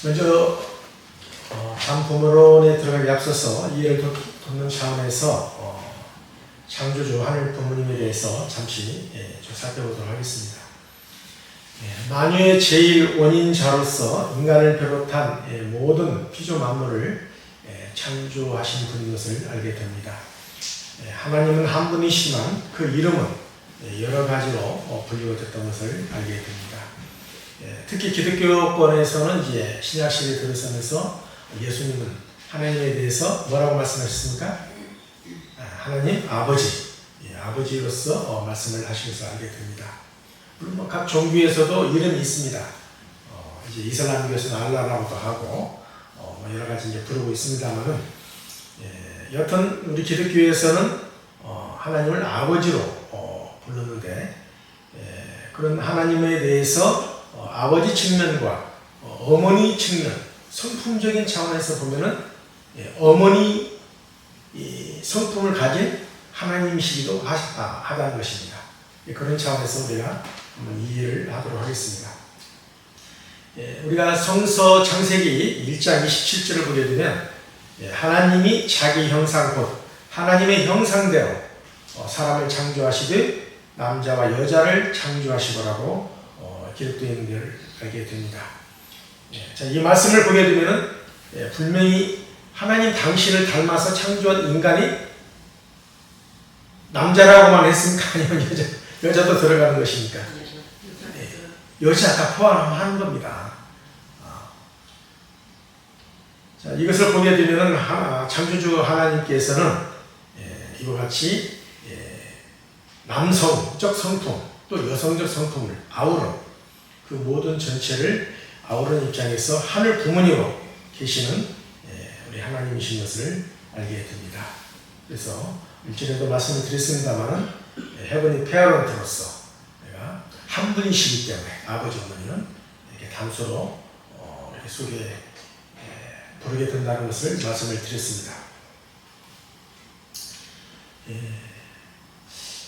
먼저 단부모론에 들어가기 앞서서 이해를 돕는 차원에서 창조주 하늘 부모님에 대해서 잠시 좀 살펴보도록 하겠습니다. 만유의 제일 원인자로서 인간을 비롯한 모든 피조 만물을 창조하신 분인 것을 알게 됩니다. 하나님은 한 분이시지만 그 이름은 여러 가지로 불리워졌던 것을 알게 됩니다. 특히 기독교권에서는 이제 신약시대에 들어서면서 예수님은 하나님에 대해서 뭐라고 말씀하셨습니까? 하나님 아버지, 아버지로서 말씀을 하시면서 알게 됩니다. 물론 각 종교에서도 이름이 있습니다. 이제 이슬람교에서는 알라라고도 하고 여러 가지 이제 부르고 있습니다만은 여튼 우리 기독교에서는 하나님을 아버지로 부르는데 그런 하나님에 대해서 아버지 측면과 어머니 측면, 성품적인 차원에서 보면은 어머니 성품을 가진 하나님이시기도 하다는 것입니다. 그런 차원에서 우리가 한번 이해를 하도록 하겠습니다. 우리가 성서 창세기 1장 27절을 보게 되면 하나님이 자기 형상 곧 하나님의 형상대로 사람을 창조하시되 남자와 여자를 창조하시더라고 기록되는 걸 알게 됩니다. 자, 이 말씀을 보게 되면 분명히 하나님 당신을 닮아서 창조한 인간이 남자라고만 했습니까? 아니면 여자도 들어가는 것입니까? 여자 다 포함하는 겁니다. 자, 이것을 보게 되면 창조주 하나님께서는 이와 같이 남성적 성품 또 여성적 성품을 아우른 그 모든 전체를 아우른 입장에서 하늘 부모님으로 계시는 우리 하나님이신 것을 알게 됩니다. 그래서 일전에도 말씀을 드렸습니다만 헤븐리 페어런트로서 내가 한 분이시기 때문에 아버지 어머니는 이렇게 단수로 이렇게 속에 부르게 된다는 것을 말씀을 드렸습니다.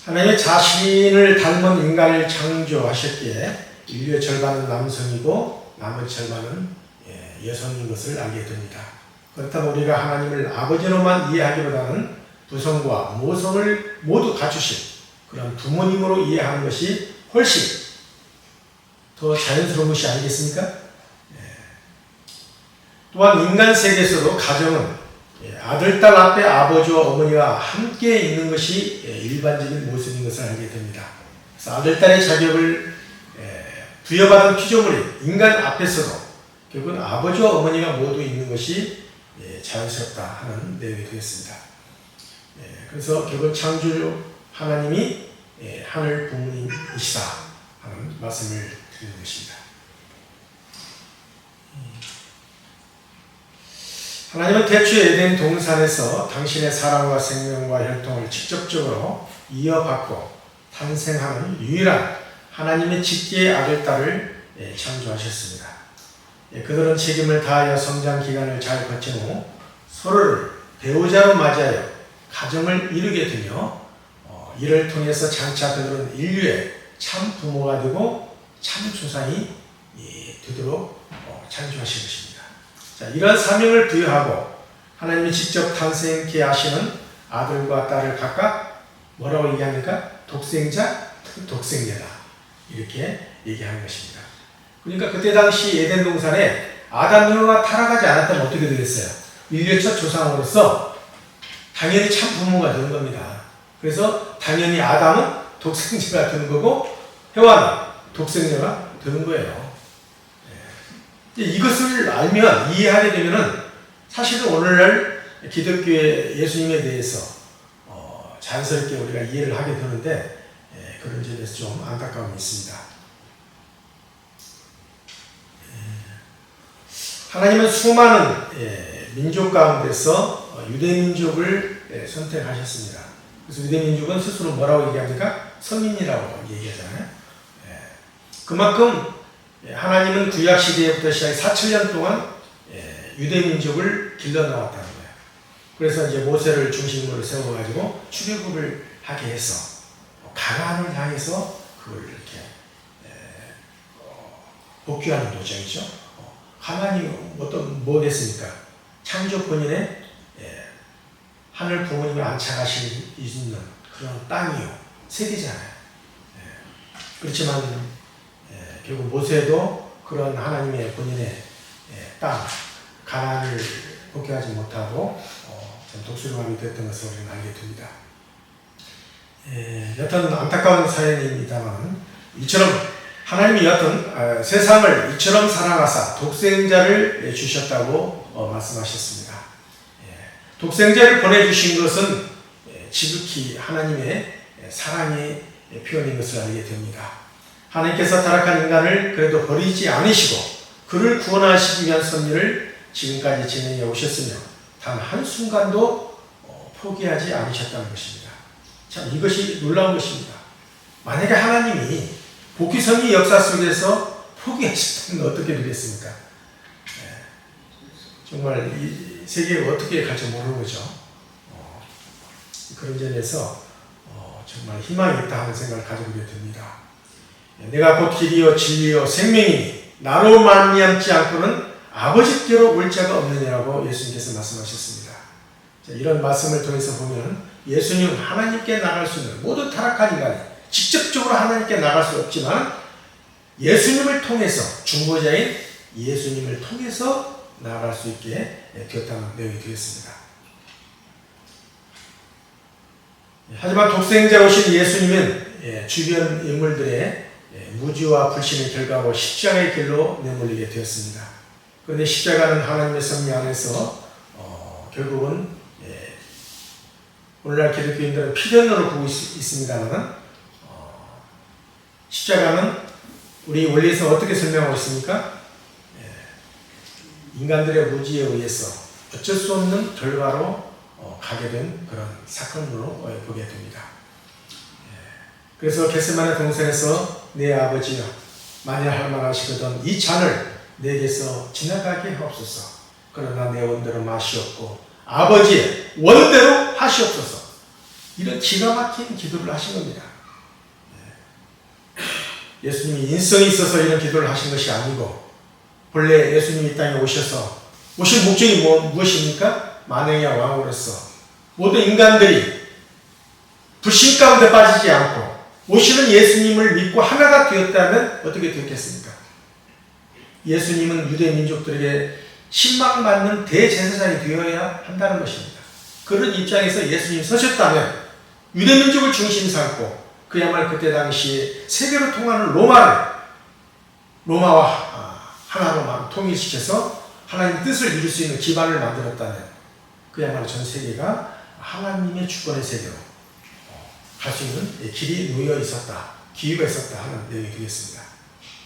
하나님의 자신을 닮은 인간을 창조하셨기에 인류의 절반은 남성이고 나머지 절반은 여성인 것을 알게 됩니다. 그렇다면 우리가 하나님을 아버지로만 이해하기보다는 부성과 모성을 모두 갖추신 그런 부모님으로 이해하는 것이 훨씬 더 자연스러운 것이 아니겠습니까? 또한 인간 세계에서도 가정은 아들, 딸 앞에 아버지와 어머니와 함께 있는 것이 일반적인 모습인 것을 알게 됩니다. 그래서 아들, 딸의 자격을 부여받은 피조물인 인간 앞에서도 결국은 아버지와 어머니가 모두 있는 것이 자연스럽다 하는 내용이 되겠습니다. 그래서 결국 창조주 하나님이 하늘 부모님이시다 하는 말씀을 드리는 것입니다. 하나님은 태초에 에덴 동산에서 당신의 사랑과 생명과 혈통을 직접적으로 이어받고 탄생하는 유일한 하나님의 직계의 아들, 딸을 창조하셨습니다. 그들은 책임을 다하여 성장 기간을 잘 거친 후 서로를 배우자로 맞이하여 가정을 이루게 되며 이를 통해서 장차 그들은 인류의 참 부모가 되고 참 조상이 되도록 창조하신 것입니다. 자, 이런 사명을 부여하고 하나님이 직접 탄생케 하시는 아들과 딸을 각각 뭐라고 얘기합니까? 독생자, 독생자다 이렇게 얘기하는 것입니다. 그러니까 그때 당시 에덴 동산에 아담 eva 타락하지 않았다면 어떻게 되겠어요? 인류의 첫 조상으로서 당연히 참 부모가 되는 겁니다. 그래서 당연히 아담은 독생자가 되는 거고 해와는 독생자가 되는 거예요. 이것을 알면 이해하게 되면은 사실은 오늘날 기독교의 예수님에 대해서 자연스럽게 우리가 이해를 하게 되는데 그런 점에서 좀 안타까움이 있습니다. 하나님은 수많은 민족 가운데서 유대민족을 선택하셨습니다. 그래서 유대민족은 스스로 뭐라고 얘기합니까? 서민이라고 얘기하잖아요. 그만큼 하나님은 구약시대부터 시작해 4,000년 동안 유대민족을 길러나왔다는 거예요. 그래서 이제 모세를 중심으로 세워가지고 출애굽을 하게 해서 가나안을 향해서 그걸 이렇게 복귀하는 도정이죠. 가만히 뭐겠습니까? 창조 본인의 하늘 부모님이 안착하실 있는 그런 땅이요, 세계잖아요. 그렇지만 결국 모세도 그런 하나님의 본인의 땅 가나안을 복귀하지 못하고 좀 독수리감이 됐던 것을 우리는 알게 됩니다. 여튼 안타까운 사연입니다만, 이처럼 하나님이 여튼 세상을 이처럼 사랑하사 독생자를 주셨다고 말씀하셨습니다. 독생자를 보내주신 것은 지극히 하나님의 사랑의 표현인 것을 알게 됩니다. 하나님께서 타락한 인간을 그래도 버리지 않으시고 그를 구원하시기 위한 섭리를 지금까지 진행해 오셨으며 단 한순간도 포기하지 않으셨다는 것입니다. 참 이것이 놀라운 것입니다. 만약에 하나님이 복귀성의 역사 속에서 포기하셨다면 어떻게 되겠습니까? 정말 이 세계가 어떻게 갈지 모르는 거죠. 그런 점에서 정말 희망이 있다 하는 생각을 가져보게 됩니다. 내가 곧 길이요 진리요 생명이니 나로 말미암지 않고는 아버지께로 올 자가 없느냐라고 예수님께서 말씀하셨습니다. 이런 말씀을 통해서 보면 예수님은 하나님께 나갈 수 있는 모든 타락한 인간이 직접적으로 하나님께 나갈 수 없지만 예수님을 통해서 중보자인 예수님을 통해서 나아갈 수 있게 되었다는 내용이 되겠습니다. 하지만 독생자 오신 예수님은 주변 인물들의 무지와 불신의 결과로 십자가의 길로 내몰리게 되었습니다. 그런데 십자가는 하나님의 섭리 안에서 결국은 오늘날 기독교인들은 필연으로 보고 있습니다만 십자가는 우리 원리에서 어떻게 설명하고 있습니까? 인간들의 무지에 의해서 어쩔 수 없는 결과로 가게 된 그런 사건으로 보게 됩니다. 그래서 겟세마네 동산에서 내 아버지여 만일 할 만하시거든 이 잔을 내게서 지나가게 하옵소서. 그러나 내 원대로 마시옵고 아버지의 원대로 하시옵소서. 이런 기가 막힌 기도를 하신 겁니다. 예수님이 인성이 있어서 이런 기도를 하신 것이 아니고 본래 예수님이 이 땅에 오셔서 오신 목적이 무엇입니까? 만왕의 왕으로서 모든 인간들이 불신 가운데 빠지지 않고 오시는 예수님을 믿고 하나가 되었다면 어떻게 되었겠습니까? 예수님은 유대 민족들에게 신망받는 대제사장이 되어야 한다는 것입니다. 그런 입장에서 예수님이 서셨다면 유대 민족을 중심 삼고 그야말로 그때 당시에 세계로 통하는 로마와 하나로만 통일시켜서 하나님의 뜻을 이룰 수 있는 기반을 만들었다면 그야말로 전 세계가 하나님의 주권의 세계로 갈 수 있는 길이 놓여 있었다, 기회가 있었다 하는 내용이 되겠습니다.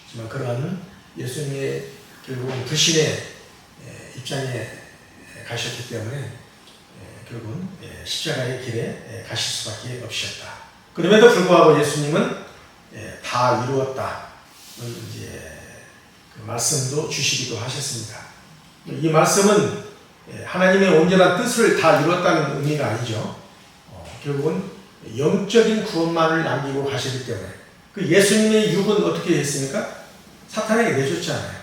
하지만 그러한 예수님의 결국은 불신의 입장에 가셨기 때문에 결국은 십자가의 길에 가실 수밖에 없으셨다. 그럼에도 불구하고 예수님은 다 이루었다. 이제 그 말씀도 주시기도 하셨습니다. 이 말씀은 하나님의 온전한 뜻을 다 이루었다는 의미가 아니죠. 결국은 영적인 구원만을 남기고 가시기 때문에 그 예수님의 육은 어떻게 했습니까? 사탄에게 내줬잖아요.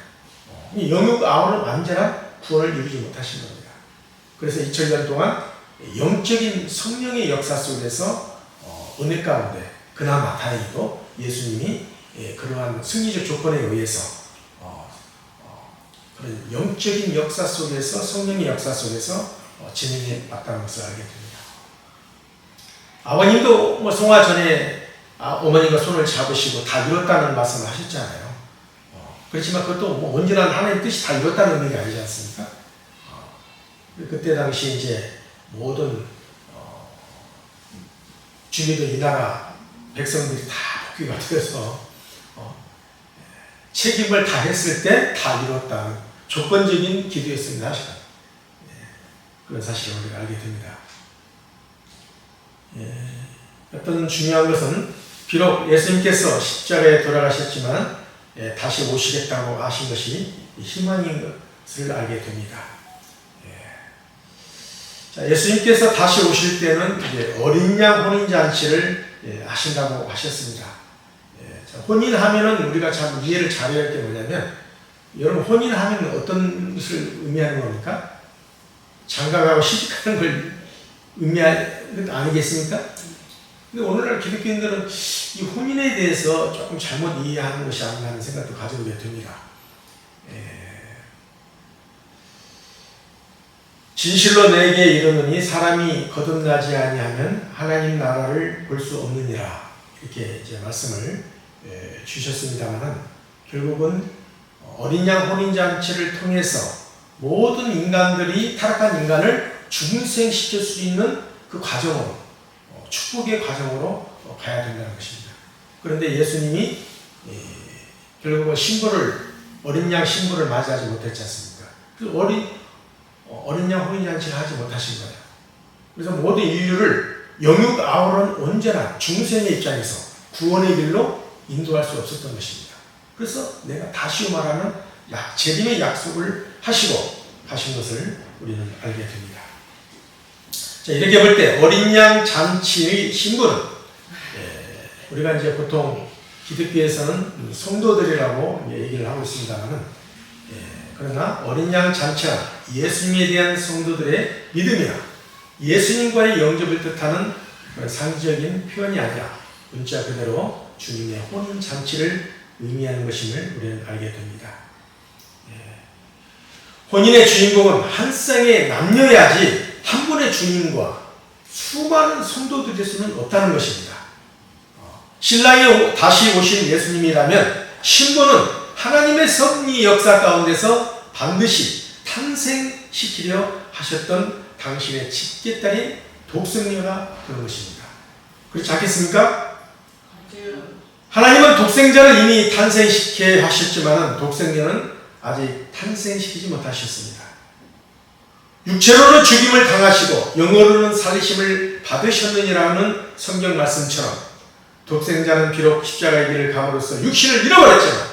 영육 아우는 완전한 구원을 이루지 못하신 겁니다. 그래서 2000년 동안 영적인 성령의 역사 속에서 은혜 가운데 그나마 다행히도 예수님이 그러한 승리적 조건에 의해서 그런 영적인 역사 속에서 성령의 역사 속에서 진행해 왔다는 것을 알게 됩니다. 아버님도 성화 전에 어머니가 손을 잡으시고 다 이뤘다는 말씀을 하셨잖아요. 그렇지만 그것도 온전한 하나님의 뜻이 다 이뤘다는 의미가 아니지 않습니까? 그때 당시 이제 모든 주민들 이 나라 백성들이 다 복귀가 되어서 책임을 다 했을 때 다 이뤘다는 조건적인 기도였습니다. 그런 사실을 우리가 알게 됩니다. 어떤 중요한 것은 비록 예수님께서 십자가에 돌아가셨지만 다시 오시겠다고 하신 것이 희망인 것을 알게 됩니다. 자, 예수님께서 다시 오실 때는 이제 어린 양 혼인잔치를 하신다고 하셨습니다. 자, 혼인하면은 우리가 참 이해를 잘해야 할 게 뭐냐면 여러분, 혼인하면 어떤 것을 의미하는 겁니까? 장가가고 시집가는 걸 의미하는 것 아니겠습니까? 근데 오늘날 기독교인들은 이 혼인에 대해서 조금 잘못 이해하는 것이 아닌가 하는 생각도 가져오게 됩니다. 진실로 내게 이르노니 사람이 거듭나지 아니하면 하나님 나라를 볼 수 없느니라. 이렇게 이제 말씀을 주셨습니다만은, 결국은 어린 양 혼인잔치를 통해서 모든 인간들이, 타락한 인간을 중생시킬 수 있는 그 과정으로, 축복의 과정으로 가야 된다는 것입니다. 그런데 예수님이 결국은 어린 양 신부를 맞이하지 못했지 않습니까? 그 어린 양 혼인잔치를 하지 못하신 거예요. 그래서 모든 인류를 영육 아우런 온전한 중생의 입장에서 구원의 길로 인도할 수 없었던 것입니다. 그래서 내가 다시 말하는 재림의 약속을 하시고 가신 것을 우리는 알게 됩니다. 자, 이렇게 볼 때 어린 양 잔치의 신부는, 우리가 이제 보통 기독교에서는 성도들이라고 얘기를 하고 있습니다만은, 그러나 어린 양 잔치는 예수님에 대한 성도들의 믿음이나 예수님과의 영접을 뜻하는 상징적인 표현이 아니라 문자 그대로 주님의 혼인 잔치를 의미하는 것임을 우리는 알게 됩니다. 혼인의 주인공은 한 쌍의 남녀야지 한 분의 주님과 수많은 성도들일 수는 없다는 것입니다. 신랑이 다시 오신 예수님이라면 신부는 하나님의 섭리 역사 가운데서 반드시 탄생시키려 하셨던 당신의 직계딸인 독생녀가 그런 것입니다. 그렇지 않겠습니까? 하나님은 독생자를 이미 탄생시켜 하셨지만 독생녀는 아직 탄생시키지 못하셨습니다. 육체로는 죽임을 당하시고 영으로는 살리심을 받으셨느니라는 성경 말씀처럼 독생자는 비록 십자가의 길을 감으로써 육신을 잃어버렸지만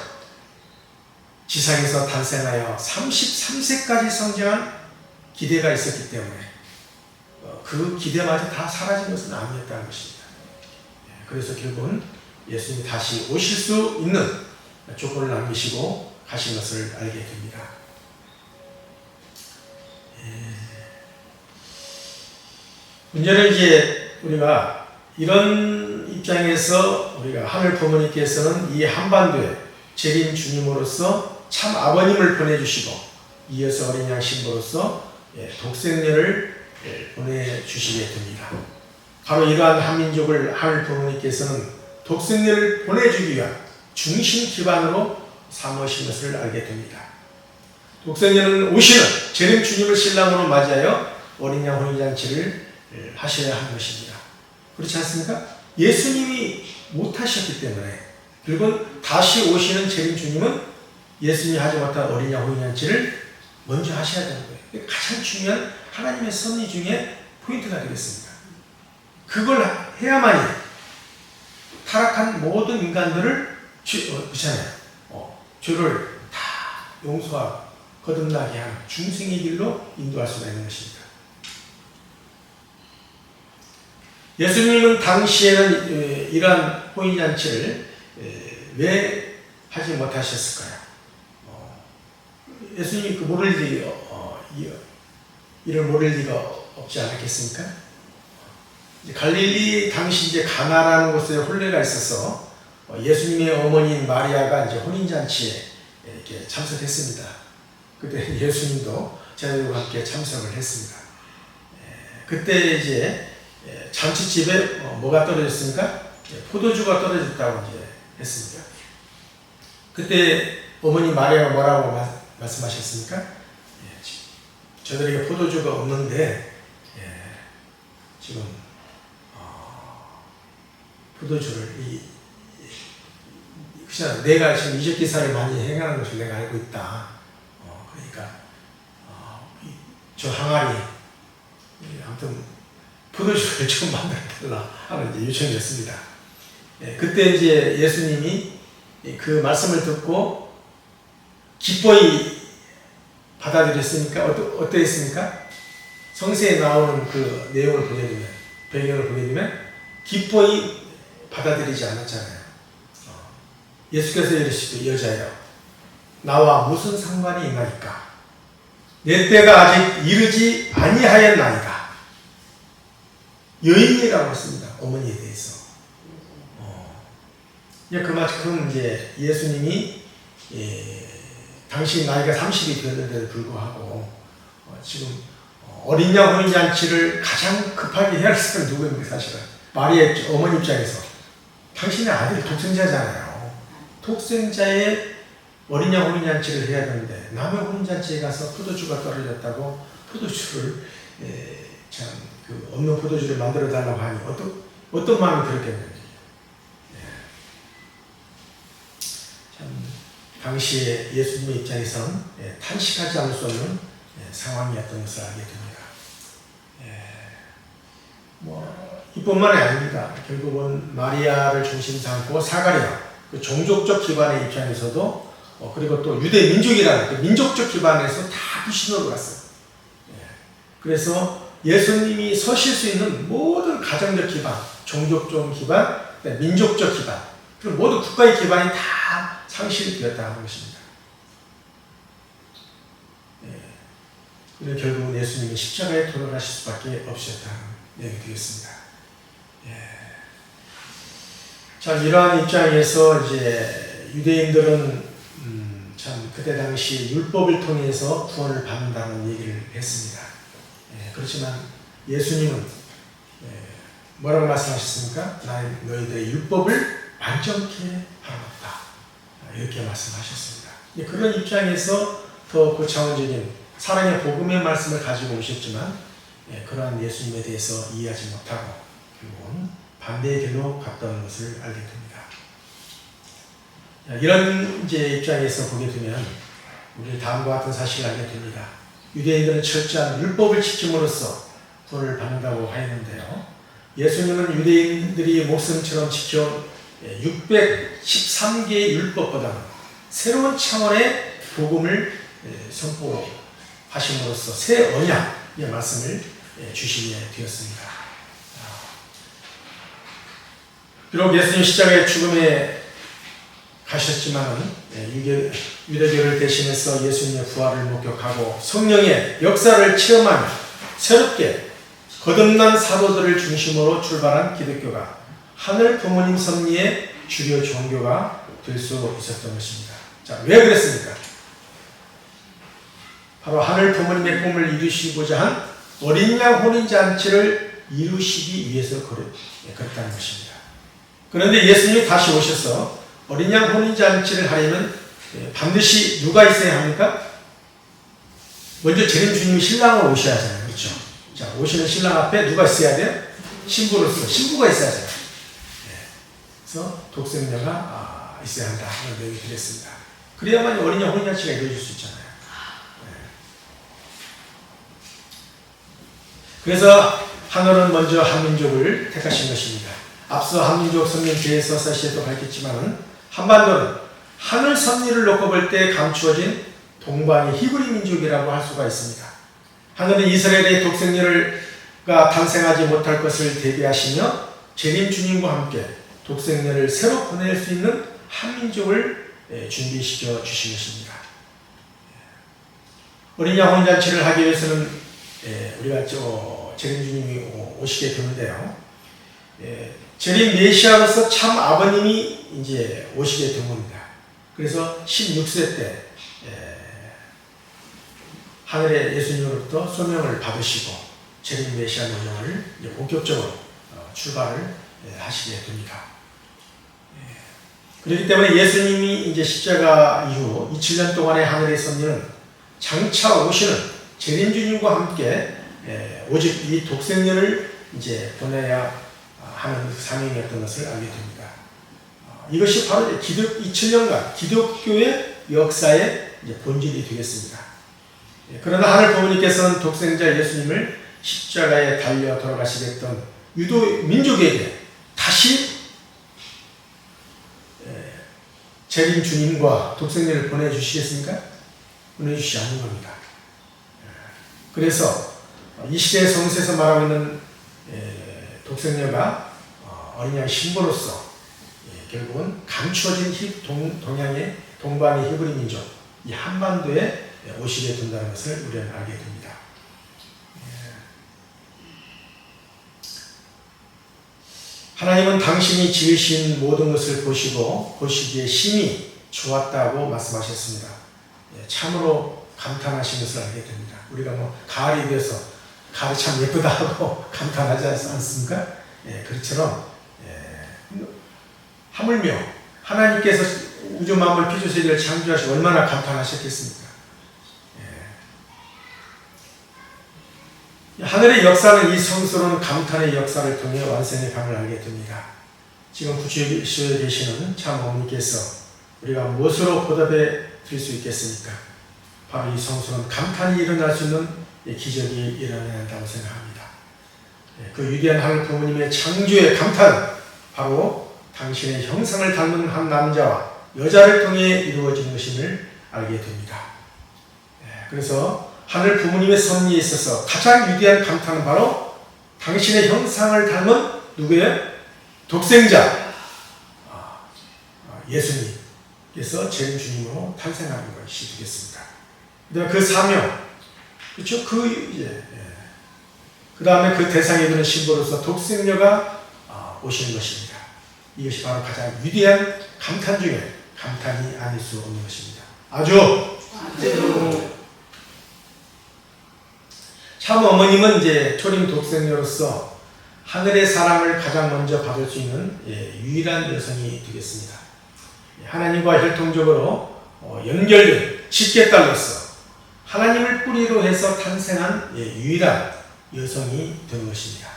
지상에서 탄생하여 33세까지 성장한 기대가 있었기 때문에 그 기대마저 다 사라진 것은 아니었다는 것입니다. 그래서 결국은 예수님이 다시 오실 수 있는 조건을 남기시고 가신 것을 알게 됩니다. 문제는 이제 우리가 이런 입장에서 우리가 하늘 부모님께서는 이 한반도에 재림 주님으로서 참 아버님을 보내주시고 이어서 어린 양 신부로서 독생녀를 보내주시게 됩니다. 바로 이러한 한민족을 하늘 부모님께서는 독생녀를 보내주기 위한 중심 기반으로 삼으신 것을 알게 됩니다. 독생녀는 오시는 재림 주님을 신랑으로 맞이하여 어린 양 혼인잔치를 하셔야 하는 것입니다. 그렇지 않습니까? 예수님이 못하셨기 때문에 결국은 다시 오시는 재림 주님은 예수님이 하지 못한 어린 양 혼인잔치를 먼저 하셔야 되는 거예요. 가장 중요한 하나님의 섭리 중에 포인트가 되겠습니다. 그걸 해야만이 타락한 모든 인간들을 죄를 다 용서하고 거듭나게 하는 중생의 길로 인도할 수가 있는 것입니다. 예수님은 당시에는 이러한 혼인잔치를 왜 하지 못하셨을까요? 예수님이 이를 모를 리가 없지 않았겠습니까? 갈릴리 당시 이제 가나라는 곳에 혼례가 있어서 예수님의 어머니인 마리아가 이제 혼인잔치에 이렇게 참석했습니다. 그때 예수님도 제자들과 함께 참석을 했습니다. 그때 이제 잔치집에 뭐가 떨어졌습니까? 포도주가 떨어졌다고 이제 했습니다. 그때 어머니 마리아가 뭐라고 말씀하셨습니까? 저들에게 포도주가 없는데 지금 포도주를 내가 지금 이적 기사를 많이 행하는 것을 내가 알고 있다. 그러니까 저 항아리 아무튼 포도주를 좀 만들어달라 하는 이제 요청이었습니다. 그때 이제 예수님이 그 말씀을 듣고 기뻐이 받아들였으니까 어떠했습니까? 성서에 나오는 그 내용을 보게 되면, 배경을 보게 되면 기뻐이 받아들이지 않았잖아요. 예수께서 이르시되 여자여 나와 무슨 상관이 있나이까? 내 때가 아직 이르지 아니하였나이다. 여인이라고 했습니다. 어머니에 대해서. 그만큼 이제 예수님이 당시 나이가 30이 되었는데도 불구하고 지금 어린 양 혼인잔치를 가장 급하게 해야 할 사람은 누구입니까? 사실은 마리아의 어머니 입장에서 당신의 아들이 독생자잖아요. 독생자의 어린 양 혼인잔치를 해야 되는데 남의 혼인잔치에 가서 포도주가 떨어졌다고 포도주를 그 없는 포도주를 만들어 달라고 하니 어떤 마음이 들었겠는지. 참 당시에 예수님의 입장에서는 탄식하지 않을 수 없는 상황이었던 것을 알게 됩니다. 이뿐만이 아닙니다. 결국은 마리아를 중심 삼고 사가랴, 그 종족적 기반의 입장에서도 그리고 또 유대 민족이라는 그 민족적 기반에서 다 불신으로 갔어요. 그래서 예수님이 서실 수 있는 모든 가정적 기반, 종족적 기반, 민족적 기반, 그리고 모든 국가의 기반이 다 상실되었다는 것입니다. 그래서 결국은 예수님이 십자가에 돌아가실 수밖에 없었다는 얘기 되겠습니다. 자, 이러한 입장에서 이제 유대인들은 참 그때 당시 율법을 통해서 구원을 받는다는 얘기를 했습니다. 그렇지만 예수님은 뭐라고 말씀하셨습니까? 너희들의 율법을 완전케 하라고 이렇게 말씀하셨습니다. 그런 입장에서 더 고차원적인 사랑의 복음의 말씀을 가지고 오셨지만 그러한 예수님에 대해서 이해하지 못하고 결국은 반대의 길로 갔던 것을 알게 됩니다. 이런 이제 입장에서 보게 되면 우리 다음과 같은 사실을 알게 됩니다. 유대인들은 철저한 율법을 지킴으로써 구원을 받는다고 하였는데요. 예수님은 유대인들이 목숨처럼 지켜온 613개의 율법보다는 새로운 차원의 복음을 선포하심으로써 새 언약의 말씀을 주시게 되었습니다. 비록 예수님 십자가의 죽음에 가셨지만 유대교를 대신해서 예수님의 부활을 목격하고 성령의 역사를 체험하며 새롭게 거듭난 사도들을 중심으로 출발한 기독교가 하늘 부모님 섭리의 주요 종교가 될 수 있었던 것입니다. 자, 왜 그랬습니까? 바로 하늘 부모님의 꿈을 이루시고자 한 어린 양 혼인잔치를 이루시기 위해서 그랬다는 것입니다. 그런데 예수님이 다시 오셔서 어린 양 혼인잔치를 하려면 반드시 누가 있어야 합니까? 먼저 재림 주님이 신랑으로 오셔야 하잖아요. 그렇죠? 자, 오시는 신랑 앞에 누가 있어야 돼요? 신부로서 신부가 있어야 돼요. 그래서 독생녀가 있어야 한다. 이런 얘기 드렸습니다. 그래야만 어린 양 혼인잔치가 이루어질 수 있잖아요. 그래서 하늘은 먼저 한민족을 택하신 것입니다. 앞서 한민족 섭리 대서사시에도 밝혔지만 한반도는 하늘 섭리를 놓고 볼 때 감추어진 동방의 히브리 민족이라고 할 수가 있습니다. 하늘은 이스라엘의 독생녀가 탄생하지 못할 것을 대비하시며 재림 주님과 함께 독생녀를 새로 보낼 수 있는 한민족을 준비시켜 주신 것입니다. 어린 양 혼인잔치를 하기 위해서는 우리가 재림 주님이 오시게 되는데요. 재림 메시아로서 참 아버님이 이제 오시게 된 겁니다. 그래서 16세 때 하늘의 예수님으로부터 소명을 받으시고 재림 메시아 여정을 본격적으로 출발을 하시게 됩니다. 그렇기 때문에 예수님이 이제 십자가 이후 2000년 동안의 하늘의 섭리는 장차 오시는 재림 주님과 함께 오직 이 독생녀를 이제 보내야 하는 사명이었던 것을 알게 됩니다. 이것이 바로 2000년간 기독교의 역사의 본질이 되겠습니다. 그러나 하늘 부모님께서는 독생자 예수님을 십자가에 달려 돌아가시게 했던 유도 민족에게 다시 재림 주님과 독생자를 보내주시겠습니까? 보내주시지 않는 겁니다. 그래서 이 시대의 성서에서 말하고 있는 독생녀가 어린 양의 신부로서 결국은 감추어진 동방의 히브리 민족, 이 한반도에 오시게 된다는 것을 우리는 알게 됩니다. 하나님은 당신이 지으신 모든 것을 보시고 보시기에 심히 좋았다고 말씀하셨습니다. 참으로 감탄하신 것을 알게 됩니다. 우리가 가을이 되어서 가을이 참 예쁘다 하고 감탄하지 않습니까? 그렇처럼 하물며 하나님께서 우주 만물 피조세계를 창조하시고 얼마나 감탄하셨겠습니까? 하늘의 역사는 이 성스러운 감탄의 역사를 통해 완성의 감을 알게 됩니다. 지금 구주에 계시는 참 어머니께서 우리가 무엇으로 보답해 드릴 수 있겠습니까? 바로 이 성스러운 감탄이 일어날 수 있는 기적이 일어나야 한다고 생각합니다. 그 위대한 하늘 부모님의 창조의 감탄, 바로 당신의 형상을 닮은 한 남자와 여자를 통해 이루어진 것임을 알게 됩니다. 그래서 하늘 부모님의 섭리에 있어서 가장 위대한 감탄은 바로 당신의 형상을 닮은 누구예요? 독생자 예수님께서 제일 주님으로 탄생하는 것이 되겠습니다. 그다음에 그 사명, 그렇죠? 그 다음에 그 대상에 드는 신부로서 독생녀가 오시는 것입니다. 이것이 바로 가장 위대한 감탄 중에 감탄이 아닐 수 없는 것입니다. 아주. 참 어머님은 이제 초림 독생녀로서 하늘의 사랑을 가장 먼저 받을 수 있는 유일한 여성이 되겠습니다. 하나님과 혈통적으로 연결된 직계딸로서 하나님을 뿌리로 해서 탄생한 유일한 여성이 된 것입니다.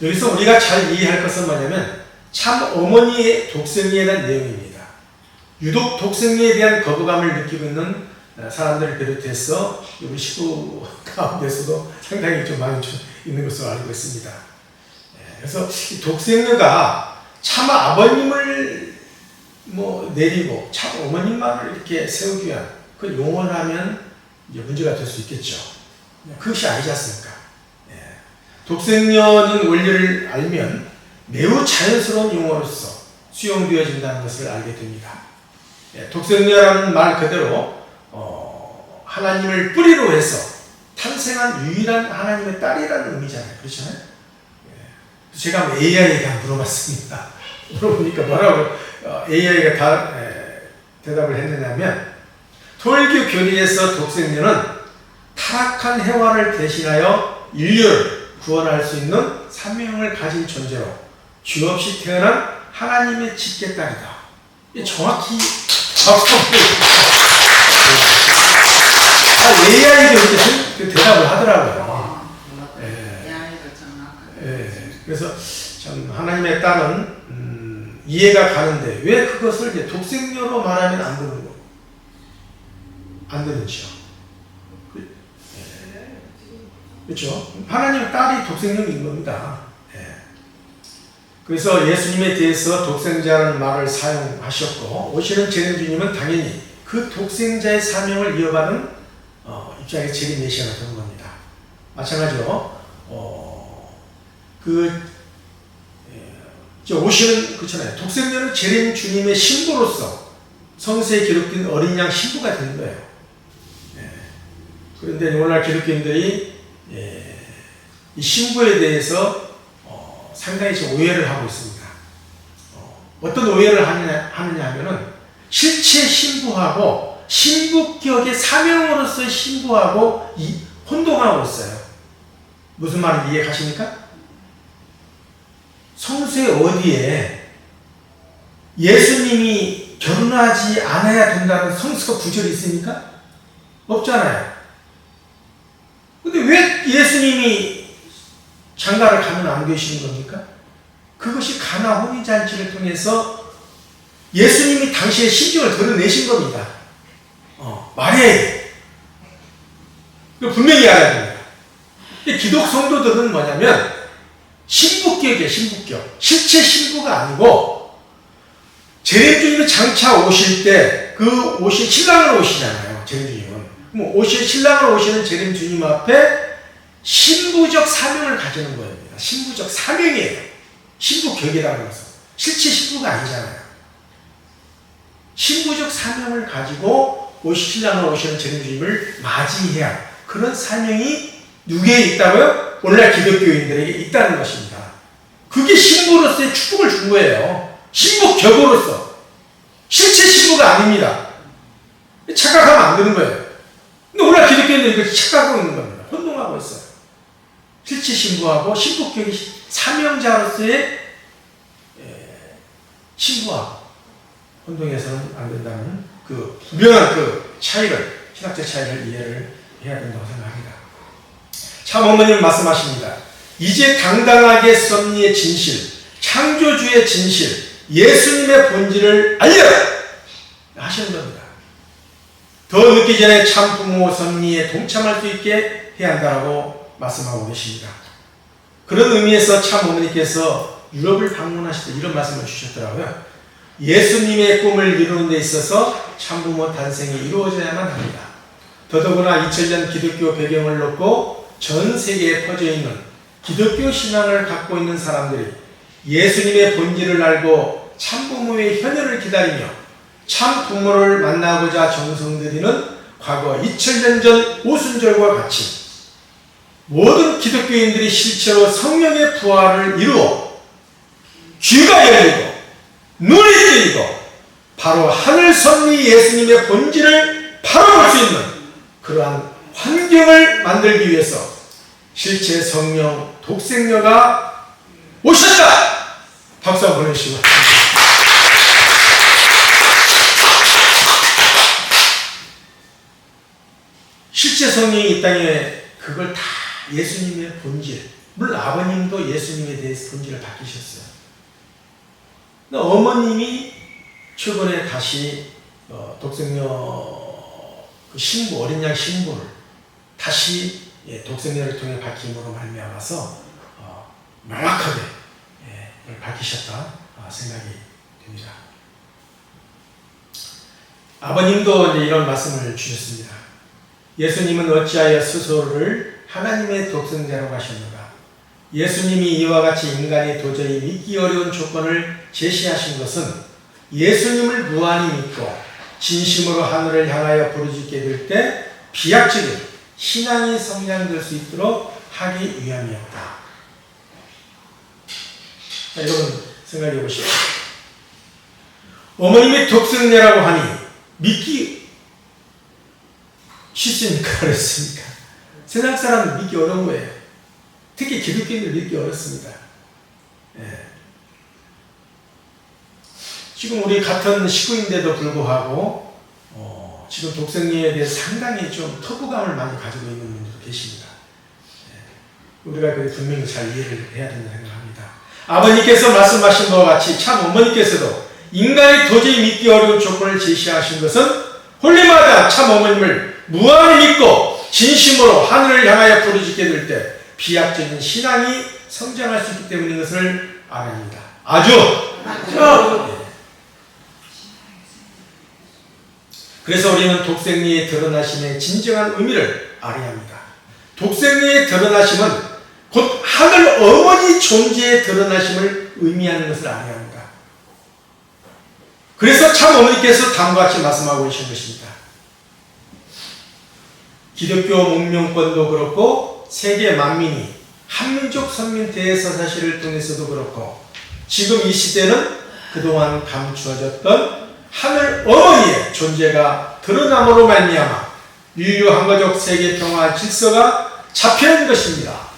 여기서 우리가 잘 이해할 것은 뭐냐면 참 어머니의 독생리에 대한 내용입니다. 유독 독생리에 대한 거부감을 느끼고 있는 사람들을 비롯해서 우리 식구 가운데서도 상당히 좀 많이 있는 것으로 알고 있습니다. 그래서 독생녀가 참 아버님을 내리고 참 어머님만을 이렇게 세우기 위한 그 용어를 하면 문제가 될 수 있겠죠. 그것이 아니지 않습니까? 독생녀는 원리를 알면 매우 자연스러운 용어로서 수용되어진다는 것을 알게 됩니다. 독생녀라는 말 그대로 하나님을 뿌리로 해서 탄생한 유일한 하나님의 딸이라는 의미잖아요. 그렇잖아요? 제가 AI에게 물어봤습니다. 물어보니까 뭐라고 AI가 대답을 했느냐면 토일교 교리에서 독생녀는 타락한 해와를 대신하여 인류를 구원할 수 있는 사명을 가진 존재로 죄 없이 태어난 하나님의 직계딸이다. 정확히 AI도 이렇게 대답을 하더라고요. 그래서 참 하나님의 딸은 이해가 가는데 왜 그것을 이제 독생녀로 말하면 안 되는지요? 그렇죠? 하나님의 딸이 독생녀인 겁니다. 그래서 예수님에 대해서 독생자라는 말을 사용하셨고 오시는 재림주님은 당연히 그 독생자의 사명을 이어받는 입장에서 재림 메시아가 되는 겁니다. 마찬가지로 오시는 그렇잖아요. 독생자는 재림주님의 신부로서 성서에 기록된 어린 양 신부가 되는 거예요. 그런데 오늘날 기독교인들이 이 신부에 대해서 상당히 좀 오해를 하고 있습니다. 어떤 오해를 하느냐 하면은 실체 신부하고 신부격의 사명으로서의 신부하고 혼동하고 있어요. 무슨 말인지 이해 가십니까? 성서에 어디에 예수님이 결혼하지 않아야 된다는 성서 구절이 있습니까? 없잖아요. 근데 왜 예수님이 장가를 가면 안 되시는 겁니까? 그것이 가나 혼인잔치를 통해서 예수님이 당시의 심정을 드러내신 겁니다. 마리아에게. 분명히 알아야 됩니다. 기독 성도들은 뭐냐면 신부격이에요. 신부격. 실체 신부가 아니고 재림주님이 장차 오실 때 그 오신 신랑으로 오시잖아요. 재림주님은. 오실 신랑으로 오시는 재림주님 앞에 신부적 사명을 가지는 거입니다. 신부적 사명이에요. 신부격이라고 해서. 실체 신부가 아니잖아요. 신부적 사명을 가지고 신랑으로 오시는 재림주님을 맞이해야 그런 사명이 누구에 있다고요? 오늘날 기독교인들에게 있다는 것입니다. 그게 신부로서의 축복을 준 거예요. 신부 격으로서. 실체 신부가 아닙니다. 착각하면 안 되는 거예요. 근데 오늘날 기독교인들이 그렇게 착각하고 있는 겁니다. 혼동하고 있어요. 실체 신부하고 신부격이 사명자로서의 신부하고 혼동해서는 안 된다는 그 분명한 그 차이를, 신학적 차이를 이해를 해야 된다고 생각합니다. 참 어머님은 말씀하십니다. 이제 당당하게 섭리의 진실, 창조주의 진실, 예수님의 본질을 알려라! 하시는 겁니다. 더 늦기 전에 참 부모 섭리에 동참할 수 있게 해야 한다고 말씀하고 계십니다. 그런 의미에서 참 어머니께서 유럽을 방문하실 때 이런 말씀을 주셨더라고요. 예수님의 꿈을 이루는 데 있어서 참부모 탄생이 이루어져야만 합니다. 더더구나 2000년 기독교 배경을 놓고 전 세계에 퍼져 있는 기독교 신앙을 갖고 있는 사람들이 예수님의 본질을 알고 참부모의 현현을 기다리며 참부모를 만나고자 정성 들이는 과거 2000년 전 오순절과 같이 모든 기독교인들이 실제로 성령의 부활을 이루어 귀가 열리고 눈이 뜨이고 바로 하늘 섭리 예수님의 본질을 바로 볼 수 있는 그러한 환경을 만들기 위해서 실제 성령 독생녀가 오셨다! 박수 한번 보내주시고. 실제 성령이 이 땅에 그걸 다 예수님의 본질, 물론 아버님도 예수님에 대해서 본질을 바뀌셨어요. 어머님이 최근에 다시 독생녀 그 신부, 어린 양 신부를 다시 독생녀를 통해 밝힘으로 말미암아서 명확하게 밝히셨다 생각이 됩니다. 아버님도 이제 이런 말씀을 주셨습니다. 예수님은 어찌하여 스스로를 하나님의 독생자라고 하셨는가? 예수님이 이와 같이 인간이 도저히 믿기 어려운 조건을 제시하신 것은 예수님을 무한히 믿고 진심으로 하늘을 향하여 부르짖게 될 때 비약적인 신앙이 성장될 수 있도록 하기 위함이었다. 자, 여러분 생각해 보시죠. 어머님이 독생자라고 하니 믿기 쉽습니까? 어렵습니까? 세상 사람은 믿기 어려운 거예요. 특히 기독교인들 믿기 어렵습니다. 지금 우리 같은 식구인데도 불구하고 지금 독생녀에 대해 상당히 좀 터부감을 많이 가지고 있는 분들도 계십니다. 우리가 분명히 잘 이해를 해야 된다고 생각합니다. 아버님께서 말씀하신 바와 같이 참 어머니께서도 인간이 도저히 믿기 어려운 조건을 제시하신 것은 홀리마다 참 어머님을 무한히 믿고 진심으로 하늘을 향하여 부르짖게 될 때 비약적인 신앙이 성장할 수 있기 때문인 것을 알아야 합니다. 아주! 그래서 우리는 독생리의 드러나심의 진정한 의미를 알아야 합니다. 독생리의 드러나심은 곧 하늘 어머니 존재의 드러나심을 의미하는 것을 알아야 합니다. 그래서 참 어머니께서 다음과 같이 말씀하고 계신 것입니다. 기독교 문명권도 그렇고 세계 만민이 한민족 선민 대서사시를 통해서도 그렇고 지금 이 시대는 그동안 감추어졌던 하늘 어머니의 존재가 드러남으로 말미암아 인류 한가족 세계 평화 질서가 잡혀있는 것입니다.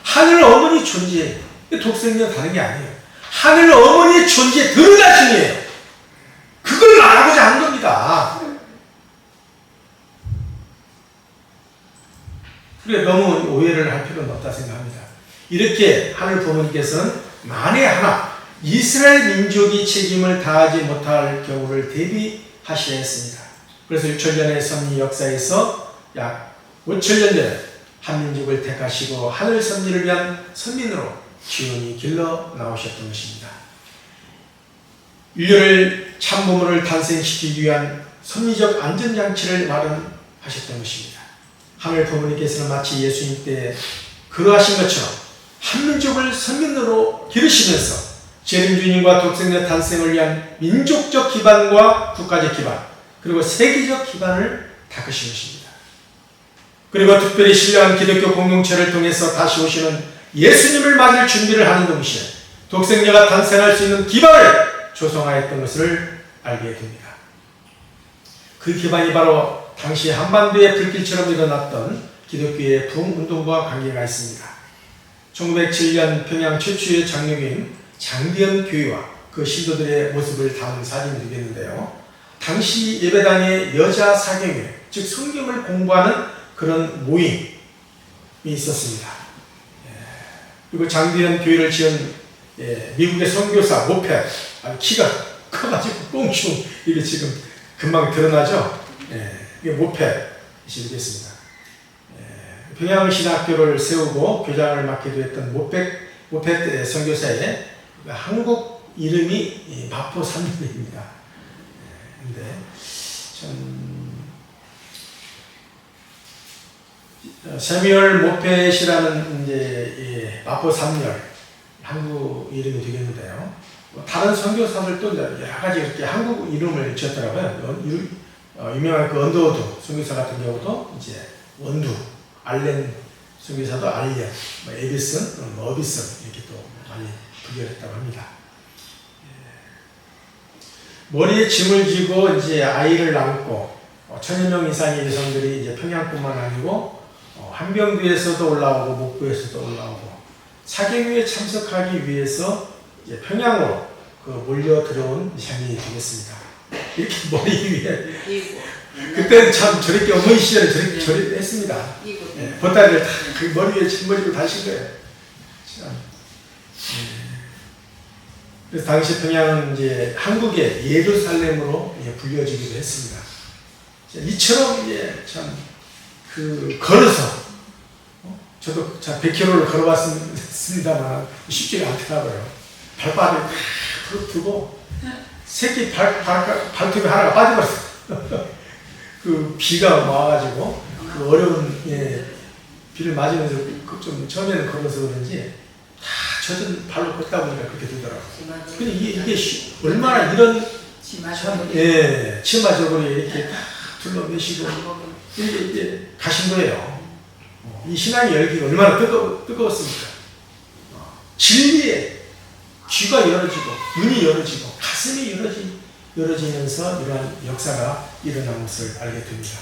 하늘 어머니 존재, 독생녀 다른 게 아니에요. 하늘 어머니의 존재 드러나심이에요. 그걸 말하고자 하는 겁니다. 그래 너무 오해를 할 필요는 없다 생각합니다. 이렇게 하늘 부모님께서는 만에 하나 이스라엘 민족이 책임을 다하지 못할 경우를 대비하셔야 했습니다. 그래서 6천년의 섭리 역사에서 약 5천년 전에 한민족을 택하시고 하늘 섭리를 위한 선민으로 지원이 길러 나오셨던 것입니다. 인류를 참부모를 탄생시키기 위한 섭리적 안전장치를 마련하셨던 것입니다. 하늘 부모님께서는 마치 예수님 때 그러하신 것처럼 한민족을 선민으로 기르시면서 재림주님과 독생자 탄생을 위한 민족적 기반과 국가적 기반, 그리고 세계적 기반을 닦으신 것입니다. 그리고 특별히 신령한 기독교 공동체를 통해서 다시 오시는 예수님을 맞을 준비를 하는 동시에 독생자가 탄생할 수 있는 기반을 조성하였던 것을 알게 됩니다. 그 기반이 바로 당시 한반도의 불길처럼 일어났던 기독교의 부흥운동과 관계가 있습니다. 1907년 평양 최초의 장로교인 장대현 교회와 그 신도들의 모습을 담은 사진이 되겠는데요. 당시 예배당의 여자 사경회, 즉 성경을 공부하는 그런 모임이 있었습니다. 그리고 장대현 교회를 지은 미국의 선교사 모페, 키가 커가지고 꽁충 이게 지금 금방 드러나죠. 이게 모페이 되겠습니다. 평양신학교를 세우고 교장을 맡기도 했던 모페 선교사의 한국 이름이 마포 삼년입니다. 근데 세뮤얼 모펫이라는 이제 마포 삼열 한국 이름이 되겠는데요. 다른 선교사들도 여러 가지 이렇게 한국 이름을 지었더라고요. 유명한 그 언더우드 선교사 같은 경우도 이제 원두, 알렌 선교사도 알렌, 에비슨, 어비슨 이렇게 또 많이 부여했다고 합니다. 머리에 짐을 지고 이제 아이를 낳고 1000여 명 이상의 여성들이 이제 평양뿐만 아니고 한병두에서도 올라오고 목포에서도 올라오고 사경유에 참석하기 위해서 이제 평양으로 그 몰려 들어온 장면이 되겠습니다. 이렇게 머리 위에 그때는 참 저렇게 어머니 시절에 저렇게 했습니다. 보따리를 다 그 머리 위에 짐을 다신 거예요. 참. 그래서 당시 평양은 이제 한국의 예루살렘으로 불려지기도 했습니다. 이처럼 이제 참 그 걸어서 저도 100km를 걸어봤습니다만 쉽지가 않더라고요. 발바닥을 탁 부르뜨고 새끼 발톱이 하나가 빠져버렸어요. 그 비가 와가지고 그 어려운 비를 맞으면서 좀 처음에는 걸어서 그런지 다 젖은 발로 걷다 보니까 그렇게 되더라고요. 근데 이게 얼마나 이런 치마적으로 이렇게 둘러매시고 이렇게 가신 거예요. 이 신앙의 열기가 얼마나 뜨거웠습니까? 진리에 귀가 열어지고 눈이 열어지고 가슴이 열어지면서 이러한 역사가 일어난 것을 알게 됩니다.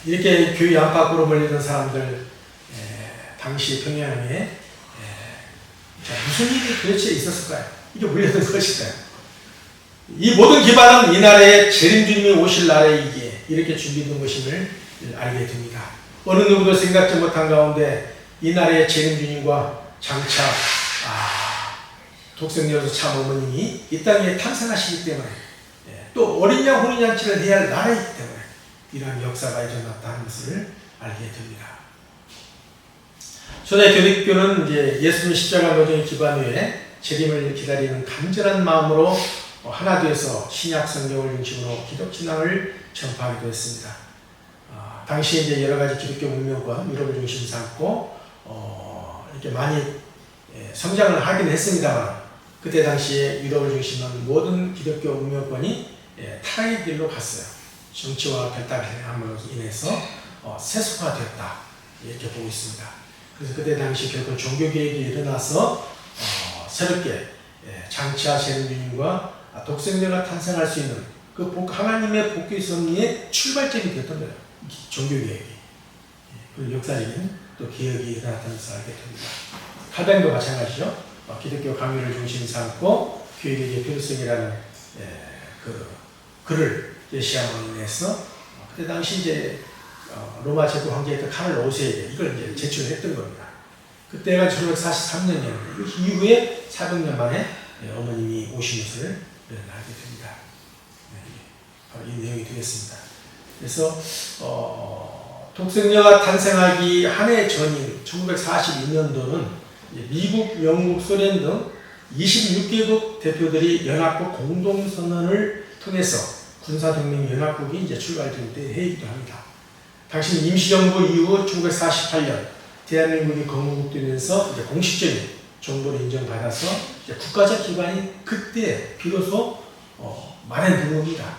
이렇게 교회 안팎으로 몰리는 사람들, 당시 평양에 무슨 일이 도대체 있었을까요? 이게 몰려든 것일까요? 이 모든 기반은 이 나라에 재림주님이 오실 나라이기에 이렇게 준비된 것임을 알게 됩니다. 어느 누구도 생각지 못한 가운데 이 나라의 재림주님과 장차 독생녀로서 참 어머님이 이 땅에 탄생하시기 때문에 또 어린 양 혼인잔치를 해야 할 나라이기 때문에 이러한 역사가 일어났다는 것을 알게 됩니다. 초대 교리교는 이제 예수님 십자가 노정의 기반 위에 재림을 기다리는 간절한 마음으로 하나 되어서 신약 성경을 중심으로 기독 신앙을 전파하기도 했습니다. 당시 이제 여러 가지 기독교 문명권 유럽을 중심 삼고 이렇게 많이 성장을 하긴 했습니다만 그때 당시에 유럽을 중심한 모든 기독교 문명권이 타락의 길로 갔어요. 정치와 결탁함으로 인해서 세속화되었다 이렇게 보고 있습니다. 그래서 그때 당시 결국 종교개혁이 일어나서 새롭게 장차 재림주님과 독생자가 탄생할 수 있는 그 하나님의 복귀 섭리의 출발점이 되었던 거예요. 종교개혁이. 그리고 역사적인 또 개혁이 일어났다는 것을 알게 됩니다. 칼뱅도 마찬가지죠. 기독교 강요를 중심 삼고 교육의 필요성이라는 그 글을 제시함으로 인해서 그때 당시 이제 로마 제국 황제였던 카를 5세에게 이걸 이제 제출했던 겁니다. 그때가 1943년이었는데 그 이후에 400년 만에 어머님이 오신 것을 알게 됩니다. 바로 이 내용이 되겠습니다. 그래서 독생녀가 탄생하기 한 해 전인 1942년도는 미국, 영국, 소련 등 26개국 대표들이 연합국 공동선언을 통해서 군사동맹 연합국이 이제 출발될 때 해이기도 합니다. 당시 임시정부 이후 1948년 대한민국이 건국되면서 이제 공식적인 정부를 인정받아서 이제 국가적 기관이 그때 비로소 마련된 겁니다.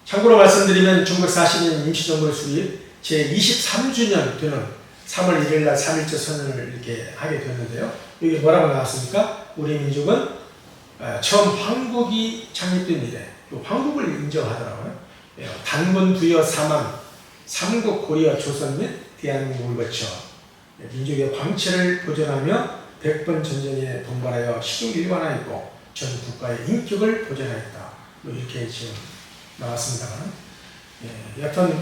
참고로 말씀드리면 1940년 임시정부의 수립 제23주년 되는 3월 1일 날 3.1절 선언을 이렇게 하게 되었는데요. 여기 뭐라고 나왔습니까? 우리 민족은 처음 황국이 창립된 이래 황국을 인정하더라고요. 단군 부여 삼한 삼국 고려 조선 및 대한민국을 거쳐 민족의 광채를 보존하며 백번 전쟁에 동반하여 시종일관하였고 전 국가의 인격을 보존하였다. 이렇게 지금 나왔습니다만, 여튼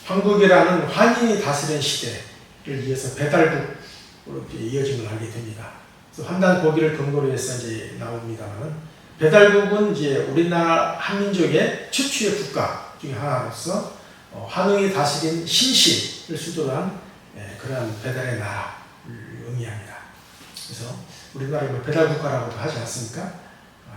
황국이라는 환인이 다스린 시대를 이어서 배달국으로 이어진 걸 알게 됩니다. 그래서 환단 고기를 근거로 해서 이제 나옵니다만, 배달국은 이제 우리나라 한민족의 최초의 국가 중에 하나로서 환웅이 다스린 신실을 수도로 한 그러한 배달의 나라를 의미합니다. 그래서 우리나라를 배달국가라고도 하지 않습니까?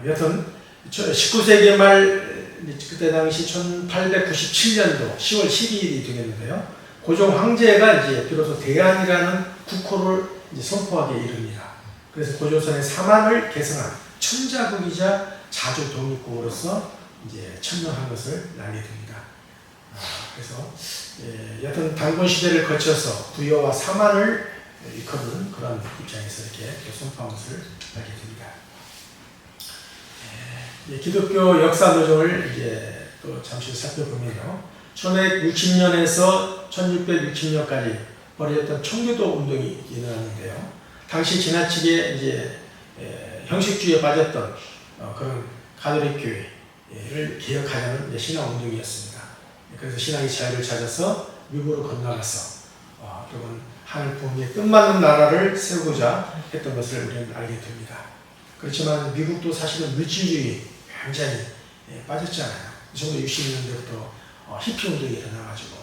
여튼 19세기 말 그때 당시 1897년도 10월 12일이 되겠는데요. 고종 황제가 이제 비로소 대안이라는 국호를 이제 선포하게 이릅니다. 그래서 고조선의 삼한을 개성한 천자국이자 자주 독립국으로서 이제 천명한 것을 알게 됩니다. 그래서 여튼 단군 시대를 거쳐서 부여와 삼한을 이끄는 그런 입장에서 이렇게 선포한 것을 알게 됩니다. 기독교 역사 노정을 이제 또 잠시 살펴보면요. 1560년에서 1660년까지 벌어졌던 청교도 운동이 일어났는데요. 당시 지나치게 이제 형식주의에 빠졌던 그런 가톨릭 교회를 개혁하려는 신앙 운동이었습니다. 그래서 신앙의 자유를 찾아서 미국으로 건너가서 그러면 하늘 부흥에 뜻맞는 나라를 세우고자 했던 것을 우리는 알게 됩니다. 그렇지만 미국도 사실은 물질주의 굉장히 빠졌잖아요. 1960년대부터 히피 운동이 일어나가지고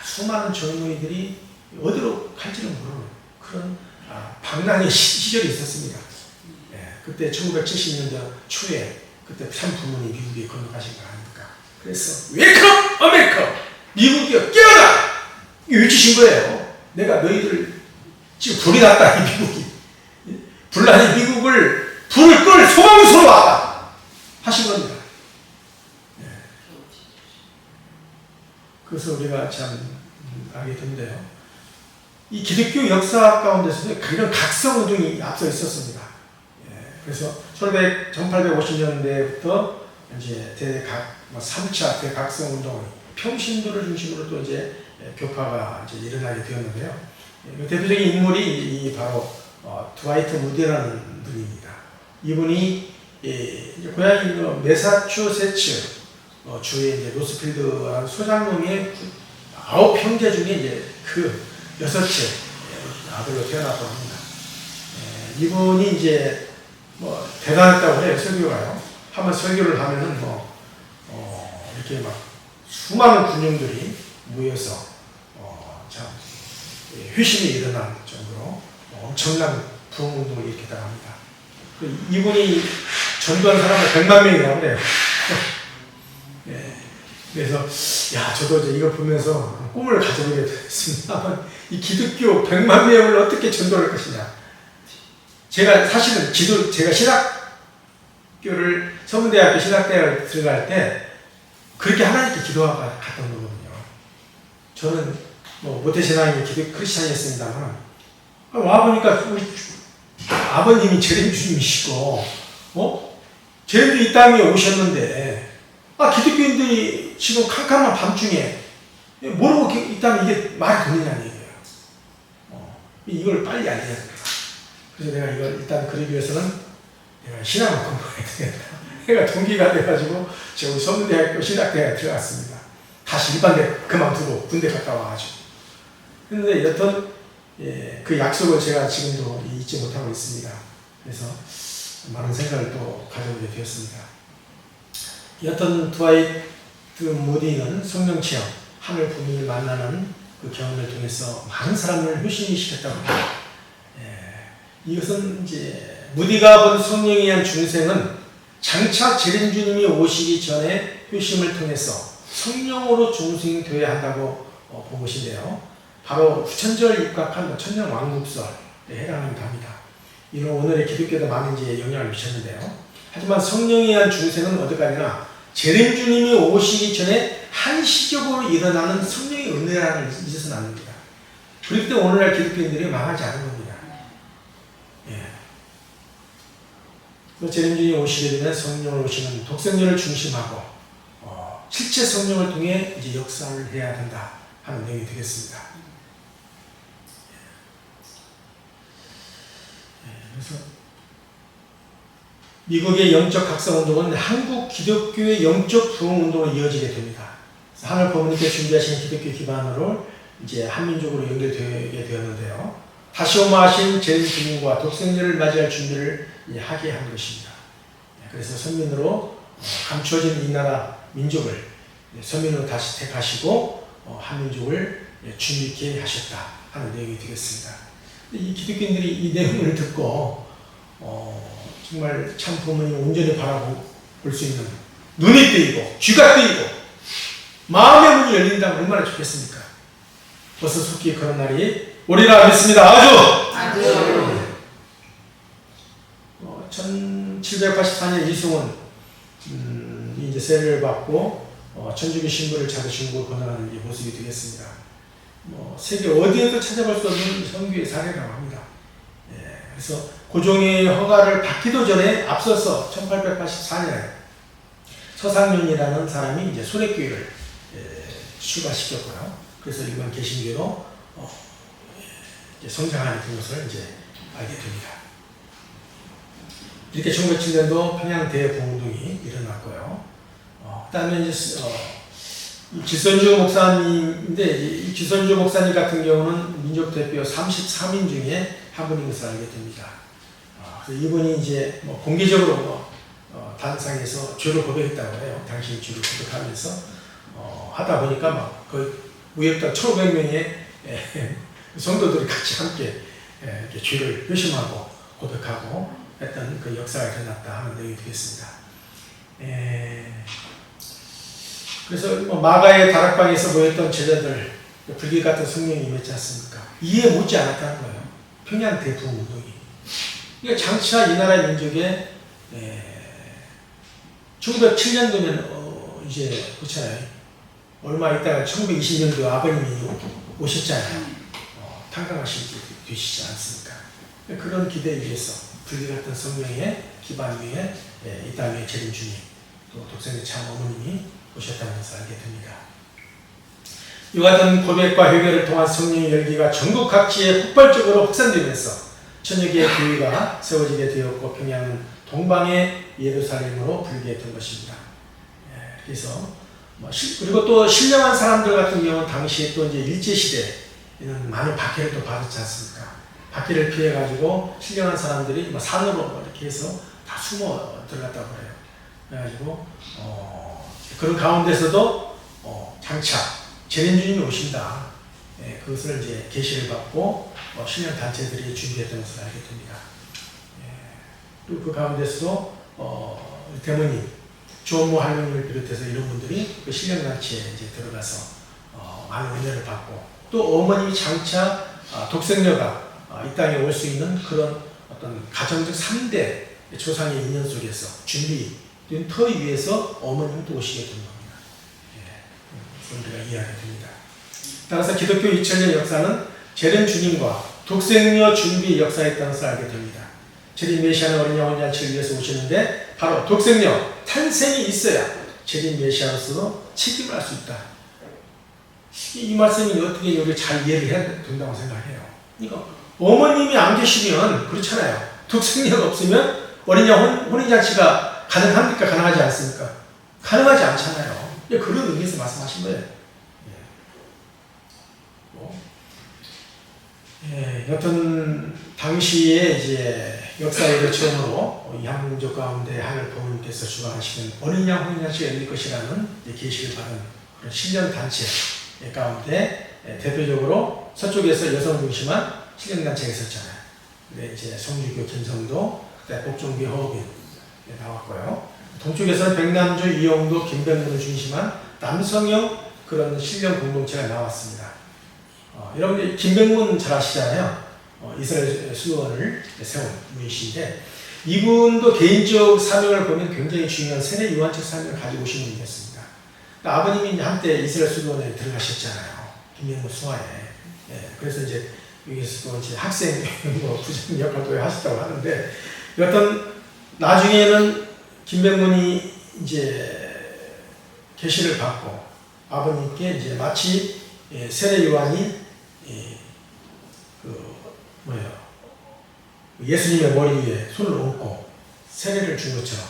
수많은 젊은이들이 어디로 갈지는 모르는 그런 방랑의 시절이 있었습니다. 그때 1970년대 초에 그때 참 부모님이 미국에 건너가신 거 아닙니까? 그래서 웰컴 아메리카! 미국이여 깨어나! 외치신 거예요. 내가 너희들 지금 불이 났다 이 미국이. 불나니 미국을 불을 끌 소방서로 와라! 하신 겁니다. 그래서 우리가 참 알게 된대요. 이 기독교 역사 가운데서도 그런 각성운동이 앞서 있었습니다. 그래서 1850년대부터 이제 3차 대각성운동, 평신도를 중심으로 또 이제 교파가 이제 일어나게 되었는데요. 대표적인 인물이 바로 드와이트 무디라는 분입니다. 이분이 고향이 매사추세츠 주의 이제 로스필드라는 소장농의 9형제 중에 이제 그 6째 아들로 태어났다고 합니다. 이분이 이제 대단했다고 해요. 설교가요. 한번 설교를 하면은 이렇게 막 수많은 군용들이 모여서 참 회심이 일어난 정도로 엄청난 부흥운동을 일으켰다고 합니다. 이분이 전도한 사람은 100만 명이라고 그래요. 그래서 저도 이제 이걸 보면서 꿈을 가져보게 됐습니다. 이 기독교 100만 명을 어떻게 전도할 것이냐. 제가 사실은 제가 신학교를 서문대학교 신학대학을 들어갈 때 그렇게 하나님께 기도하고 갔던 거거든요. 저는 모태신앙이 기독 크리스찬이었습니다만 와보니까 우리 아버님이 재림 주님이시고 재림도 이 땅에 오셨는데 기독교인들이 지금 캄캄한 밤중에 모르고 이 땅에 이게 말이 되느냐는 얘기예요. 이걸 빨리 알려야 된다. 그래서 내가 이걸 일단 그러기 위해서는 내가 신학을 공부해야 되겠다. 내가 동기가 돼가지고 제가 우리 서문대학교 신학대학에 들어갔습니다. 다시 일반대 그만두고 군대 갔다 와가지고. 그런데 여튼 그 약속을 제가 지금도 잊지 못하고 있습니다. 그래서 많은 생각을 또 가져보게 되었습니다. 여튼 드와이트 무디는 성령 체험, 하늘 부흥을 만나는 그 경험을 통해서 많은 사람을 회심시켰다고 합니다. 이것은 이제 무디가 본 성령에 의한 중생은 장차 재림주님이 오시기 전에 회심을 통해서 성령으로 중생이 되어야 한다고 본 것인데요. 바로 후천절 입각한 천년왕국설에 해당합니다. 이는 오늘의 기독교도 많은 이제 영향을 미쳤는데요. 하지만 성령에 의한 중생은 어디까지나 재림 주님이 오시기 전에 한시적으로 일어나는 성령의 은혜라는 잊어서는 안 됩니다. 그렇기 때문에 오늘날 기독교인들이 망하지 않은 겁니다. 예. 재림 주님이 오시게 되면 성령을 오시는 독생녀를 중심하고 실제 성령을 통해 이제 역사를 해야 된다 하는 내용이 되겠습니다. 그래서 미국의 영적 각성 운동은 한국 기독교의 영적 부흥 운동으로 이어지게 됩니다. 하늘 부모님께 준비하신 기독교 기반으로 이제 한민족으로 연결되게 되었는데요. 다시 오마하신 재림 주님과 독생녀를 맞이할 준비를 하게 한 것입니다. 그래서 선민으로 감추어진 이 나라 민족을 선민으로 다시 택하시고 한민족을 준비케 하셨다 하는 내용이 되겠습니다. 이 기독교인들이 이 내용을 듣고 정말 참 부모님을 온전히 바라볼 수 있는 눈이 뜨이고 귀가 뜨이고 마음의 문이 열린다면 얼마나 좋겠습니까? 벌써 속히 그런 날이 오리라 믿습니다. 아주! 1784년 이승훈 이제 세례를 받고 천주교 신부를 자기 신부로 권하는 모습이 되겠습니다. 세계 어디에도 찾아볼 수 없는 선교의 사례라고 합니다. 그래서 고종의 허가를 받기도 전에 앞서서 1884년에 서상윤이라는 사람이 이제 소래교회를 출발시켰고요. 그래서 일본 개신교로 성장하는 것을 이제 알게 됩니다. 이렇게 1907년도 평양 대부흥운동이 일어났고요. 그다음에 이제 기선주 목사님인데 이 기선주 목사님 같은 경우는 민족 대표 33인 중에 한 분인 것을 알게 됩니다. 그래서 이분이 이제 공개적으로 단상에서 죄를 고백했다고 해요. 당신이 죄를 고백하면서 하다 보니까 막 거의 무역당 1,500명의 성도들이 같이 함께 이렇게 죄를 회심하고 고백하고 했던 그 역사가 일어났다 하는 내용이 되겠습니다. 그래서 마가의 다락방에서 모였던 제자들 불길 같은 성령이 임했지 않습니까? 이해 못지 않았다는 거예요. 평양 대부흥 운동이. 그러니까 장차 이 나라 민족에 1907년도면 이제 그렇잖아요. 얼마 있다가 1920년도 아버님이 오셨잖아요. 탄광하신 되시지 않습니까? 그런 기대에 의해서 불길 같은 성령의 기반 위에 이 땅의 재림 주님 또 독생의 참 어머님이 오셨다는 것을 알게 됩니다. 이와 같은 고백과 회개를 통한 성령의 열기가 전국 각지에 폭발적으로 확산되면서 천여 개의 교회가 세워지게 되었고 평양은 동방의 예루살렘으로 불리게 된 것입니다. 그래서 그리고 또 신령한 사람들 같은 경우는 당시에 또 이제 일제 시대에는 많은 박해를 또 받았지 않습니까? 박해를 피해 가지고 신령한 사람들이 산으로 이렇게 해서 다 숨어 들어갔다고 해요. 그래가지고 그런 가운데서도 장차 재림 주님이 오신다. 그것을 이제 계시를 받고 신령 단체들이 준비했던 것을 알게 됩니다. 그리고 그 가운데서도 대모님, 조모 할머니를 비롯해서 이런 분들이 그 신령 단체에 이제 들어가서 많은 은혜를 받고 또 어머님이 장차 독생녀가 이 땅에 올 수 있는 그런 어떤 가정적 3대 조상의 인연 속에서 준비된 터 위에서 어머님도 오시게 된 겁니다. 우리가 이해하게 됩니다. 따라서 기독교 2000년 역사는 재림 주님과 독생녀 준비 역사였다는 것을 알게 됩니다. 재림 메시아는 어린 양 혼잔치를 위해서 오시는데 바로 독생녀 탄생이 있어야 재림 메시아로서 책임을 할 수 있다. 이 말씀이 어떻게 여기 잘 이해를 해야 된다고 생각해요. 그러니까 어머님이 안 계시면 그렇잖아요. 독생녀가 없으면 어린 양 혼인잔치가 가능합니까? 가능하지 않습니까? 가능하지 않잖아요. 그런 의미에서 말씀하신 거예요. 여튼 당시에 이제 역사의 처음으로 이 한민족 가운데 하늘 부모님께서 주관하시는 어린 양 혼인잔치가 열릴 것이라는 계시를 받은 그런 신령 단체 가운데 대표적으로 서쪽에서 여성 중심한 신령 단체가 있었잖아요. 근데 이제 성주교 김성도, 그때 복종교 허업인 나왔고요. 동쪽에서는 백남주, 이영도, 김병문을 중심한 남성형 그런 신령 공동체가 나왔습니다. 여러분들 김병문 잘 아시잖아요. 이스라엘 수도원을 세운 분이신데 이분도 개인적 사명을 보면 굉장히 중요한 세례 요한적 사명을 가지고 오신 분이었습니다. 그러니까 아버님이 이제 한때 이스라엘 수도원에 들어가셨잖아요. 김병문 수하에. 그래서 이제 여기서도 이제 학생 부장 역할도 하셨다고 하는데 여튼 나중에는 김병문이 이제 계시를 받고 아버님께 이제 마치 세례 요한이 예수님의 머리 위에 손을 얹고 세례를 준 것처럼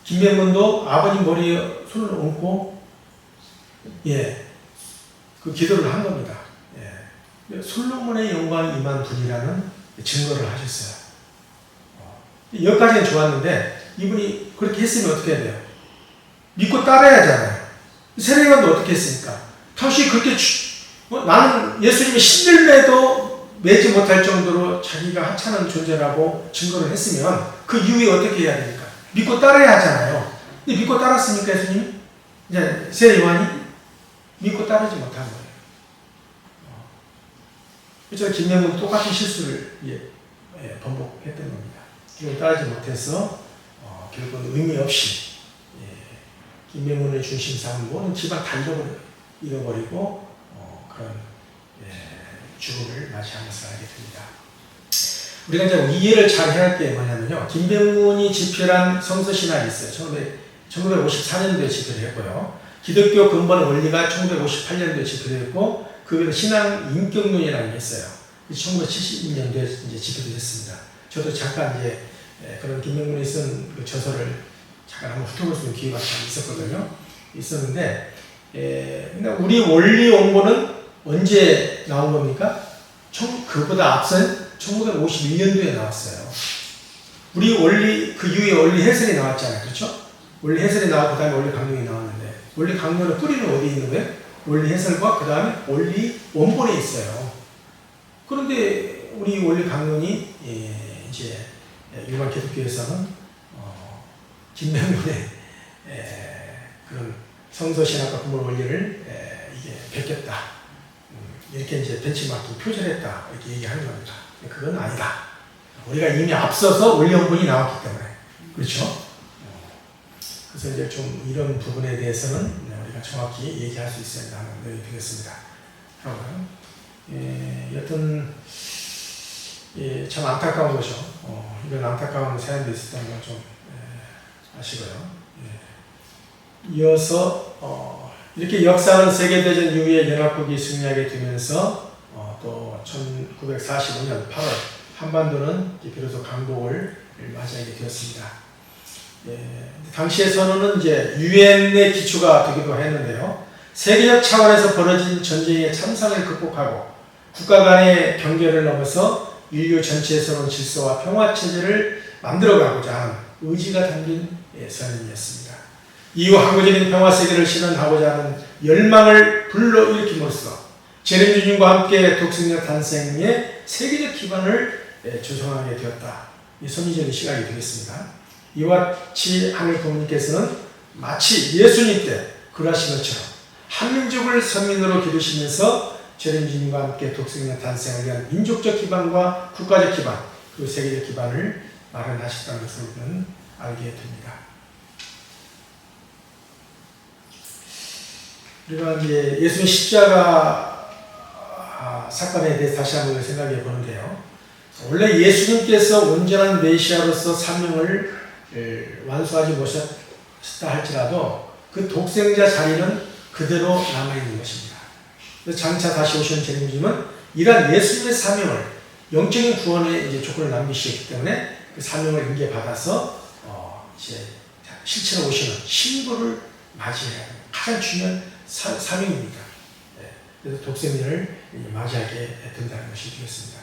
김병문도 아버님 머리에 손을 얹고 그 기도를 한 겁니다. 솔로몬의 영광이 임한 분이라는 증거를 하셨어요. 여기까지는 좋았는데 이분이 그렇게 했으면 어떻게 해야 돼요? 믿고 따라야 하잖아요. 세례요한도 어떻게 했습니까? 당시 그렇게 나는 예수님의 신들매도 매지 못할 정도로 자기가 하찮은 존재라고 증거를 했으면 그 이후에 어떻게 해야 됩니까? 믿고 따라야 하잖아요. 근데 믿고 따랐습니까, 예수님? 이제 세례 요한이 믿고 따르지 못한 거예요. 그래서 김명은 똑같은 실수를 번복했던 겁니다. 믿고 따르지 못해서 결국은 의미 없이 김명문의 중심 삼은 모든 집안 다 잃어버리고 그런 죽음을 맞이한 것을 알게 됩니다. 우리가 이제 이해를 잘 해야 할 게 뭐냐면요. 김병문이 집필한 성서신학이 있어요. 1954년도에 집필을 했고요. 기독교 근본 원리가 1958년도에 집필을 했고, 그 외에 신앙 인격론이라는 게 있어요. 1972년도에 이제 집필이 됐습니다. 저도 잠깐 이제 그런 김병문이 쓴 그 저서를 잠깐 한번 훑어볼 수 있는 기회가 있었거든요. 있었는데, 근데 우리 원리 원고는 언제 나온 겁니까? 그보다 앞선 1951년도에 나왔어요. 우리 원리, 그 이후에 원리 해설이 나왔잖아요. 그렇죠? 원리 해설이 나오고 그 다음에 원리 강론이 나왔는데, 원리 강론의 뿌리는 어디에 있는 거예요? 원리 해설과 그 다음에 원리 원본에 있어요. 그런데 우리 원리 강론이 이제 일반 기독교에서는 김병문의 그런 성서신학과 근본 원리를 이게 베꼈다. 이렇게 이제 벤치마킹 표절했다. 이렇게 얘기하는 겁니다. 그건 아니다. 우리가 이미 앞서서 원리 원본이 나왔기 때문에. 그렇죠? 그래서 이제 좀 이런 부분에 대해서는 우리가 정확히 얘기할 수 있어야 하는 내용이 되겠습니다. 여튼, 참 안타까운 거죠. 이런 안타까운 사연도 있었다는 걸 좀 아시고요. 이어서 이렇게 역사는 세계대전 이후에 연합국이 승리하게 되면서 또 1945년 8월 한반도는 비로소 강복을 맞이하게 되었습니다. 당시의 선언은 이제 유엔의 기초가 되기도 했는데요. 세계적 차원에서 벌어진 전쟁의 참상을 극복하고 국가 간의 경계를 넘어서 인류 전체의 새로운 질서와 평화 체제를 만들어가고자 하는 의지가 담긴 선언이었습니다. 이후 항구적인 평화 세계를 실현하고자 하는 열망을 불러일으킴으로써 재림주님과 함께 독생자 탄생의 세계적 기반을 조성하게 되었다. 이 섭리적인 시각이 되겠습니다. 이와 같이 하늘 부모님께서는 마치 예수님 때 그러하신 것처럼 한민족을 선민으로 기르시면서 재림주님과 함께 독생자 탄생을 위한 민족적 기반과 국가적 기반, 그 세계적 기반을 마련하셨다는 것을 우리는 알게 됩니다. 우리가 이제 예수님 십자가 사건에 대해 다시 한번 생각해 보는데요. 원래 예수님께서 온전한 메시아로서 사명을 완수하지 못하셨다 할지라도 그 독생자 자리는 그대로 남아있는 것입니다. 그래서 장차 다시 오시는 재림주님은 이러한 예수님의 사명을 영적인 구원의 이제 조건을 남기시기 때문에 그 사명을 인계받아서 이제 실체로 오시는 신부를 맞이해야 합니다. 가장 중요한 사명입니다. 그래서 독생자를 맞이하게 된다는 것이 되겠습니다.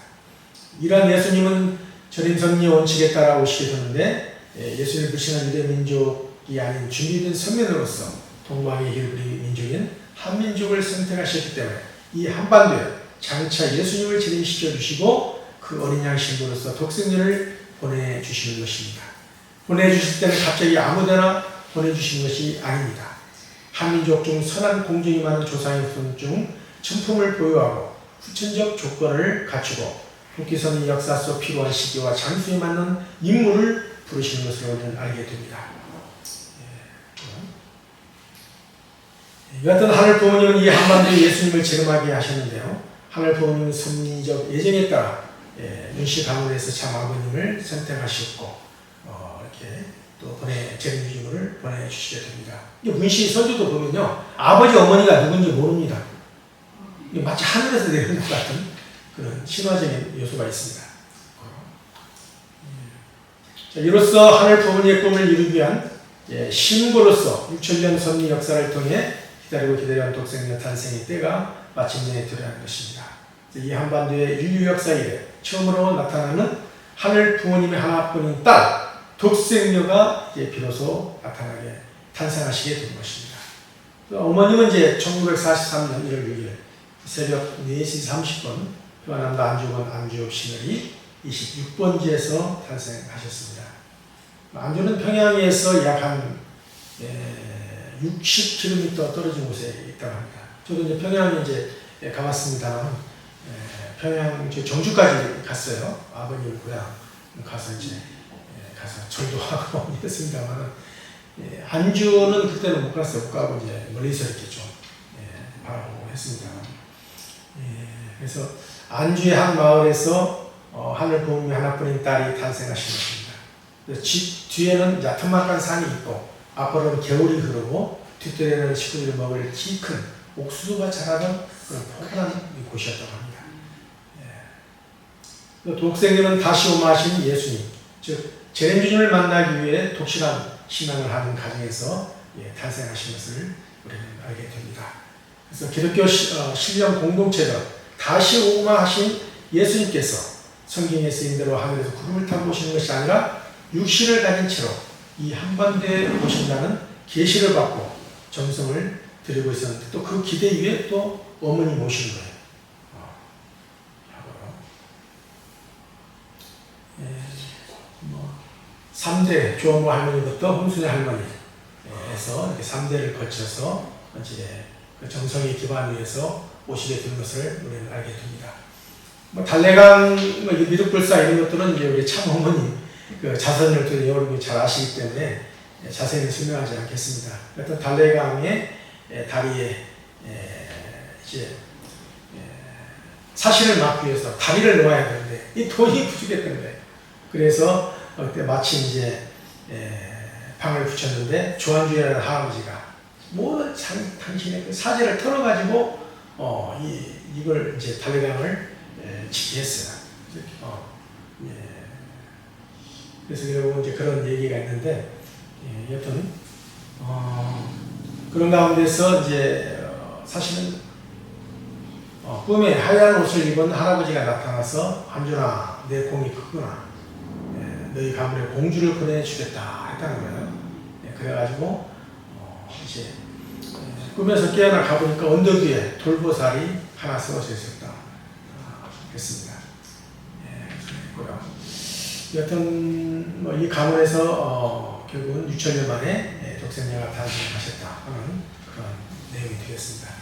이러한 예수님은 전임섭리의 원칙에 따라 오시게 되는데 예수님을 불신한 유대 민족이 아닌 준비된 선민으로서 동방의 히브리 민족인 한민족을 선택하셨기 때문에 이 한반도에 장차 예수님을 재림시켜 주시고 그 어린 양 신부로서 독생자를 보내주시는 것입니다. 보내주실 때는 갑자기 아무데나 보내주신 것이 아닙니다. 한민족 중 선한 공정이 많은 조상의 후손 중 천품을 보유하고 후천적 조건을 갖추고 국기선의 역사 속 필요한 시기와 장소에 맞는 인물을 부르시는 것을 우리는 알게 됩니다. 여하튼 하늘 부모님은 이 한반도에 예수님을 재림하게 하셨는데요. 하늘 부모님은 섭리적 예정에 따라 문씨 가문에서 참 아버님을 선택하셨고 이렇게 또 재림주님을 보내주시게 됩니다. 문씨 서주도 보면요, 아버지 어머니가 누군지 모릅니다. 마치 하늘에서 내려온 것 같은 그런 신화적인 요소가 있습니다. 자, 이로써 하늘 부모님의 꿈을 이루기 위한 신고로서 6천년 섭리 역사를 통해 기다려온 독생자 탄생의 때가 마침내 드러난 것입니다. 이 한반도의 인류 역사에 처음으로 나타나는 하늘 부모님의 하나뿐인 딸 독생녀가 비로소 나타나게 탄생하시게 된 것입니다. 어머님은 이제 1943년 1월 6일 새벽 4시 30분 평안남도 안주원 안주읍 시내리 26번지에서 탄생하셨습니다. 안주는 평양에서 약 한 60km 떨어진 곳에 있다고 합니다. 저도 이제 평양에 이제 가봤습니다만, 평양 정주까지 갔어요. 아버님 고향 가서 이제 가서 절도 하고 했습니다만, 안주는 그때는 못 갔어요. 못 가고 이제 멀리서 이렇게 좀 바라보고 했습니다. 그래서 안주의 한 마을에서 하늘 부모님의 하나뿐인 딸이 탄생하신 것입니다. 집 뒤에는 틈막한 산이 있고 앞으로는 겨울이 흐르고 뒷뜰에는 식구들이 먹을 키 큰 옥수수가 자라던 그런 포근한 곳이었다고 합니다. 독생녀는 다시 오마하신 예수님, 즉 재림주님을 만나기 위해 독실한 신앙을 하는 가정에서 탄생하신 것을 우리는 알게 됩니다. 그래서 기독교 신령 공동체는 다시 오마하신 예수님께서 성경에 쓰인 대로 하늘에서 구름을 타고 오시는 것이 아니라 육신을 가진 채로 이 한반도에 오신다는 계시를 받고 정성을 드리고 있었는데, 또 그 기대 위에 또 어머니 오신 거예요. 3대 조모 할머니부터 홍순이 할머니에서 이렇게 3대를 거쳐서 이제 그 정성의 기반 위에서 오시게 된 것을 우리는 알게 됩니다. 달래강, 미륵불사 이런 것들은 이제 우리 참 어머니 그 자선을 통해 여러분이 잘 아시기 때문에 자세히 설명하지 않겠습니다. 어떤 달래강의 다리에 이제 사신을 막기 위해서 다리를 놓아야 되는데 이 돈이 부족했던 거예요. 그래서 그때 마침 이제 방을 붙였는데 조한주라는 할아버지가 모든 당신의 그 사제를 털어가지고 이걸 이제 달래강을 짓게 했어요. 그래서 결국 이제 그런 얘기가 있는데, 여튼 그런 가운데서 이제 사실은 꿈에 하얀 옷을 입은 할아버지가 나타나서 한준아, 내 공이 크구나. 너희 가문에 공주를 보내주겠다 했다는 거예요. 그래가지고 이제 꿈에서 깨어나 가보니까 언덕 위에 돌보살이 하나 세워져 있었다 했습니다. 여튼 이 가문에서 결국은 6천년 만에 독생녀가 탄생하셨다 하는 그런 내용이 되겠습니다.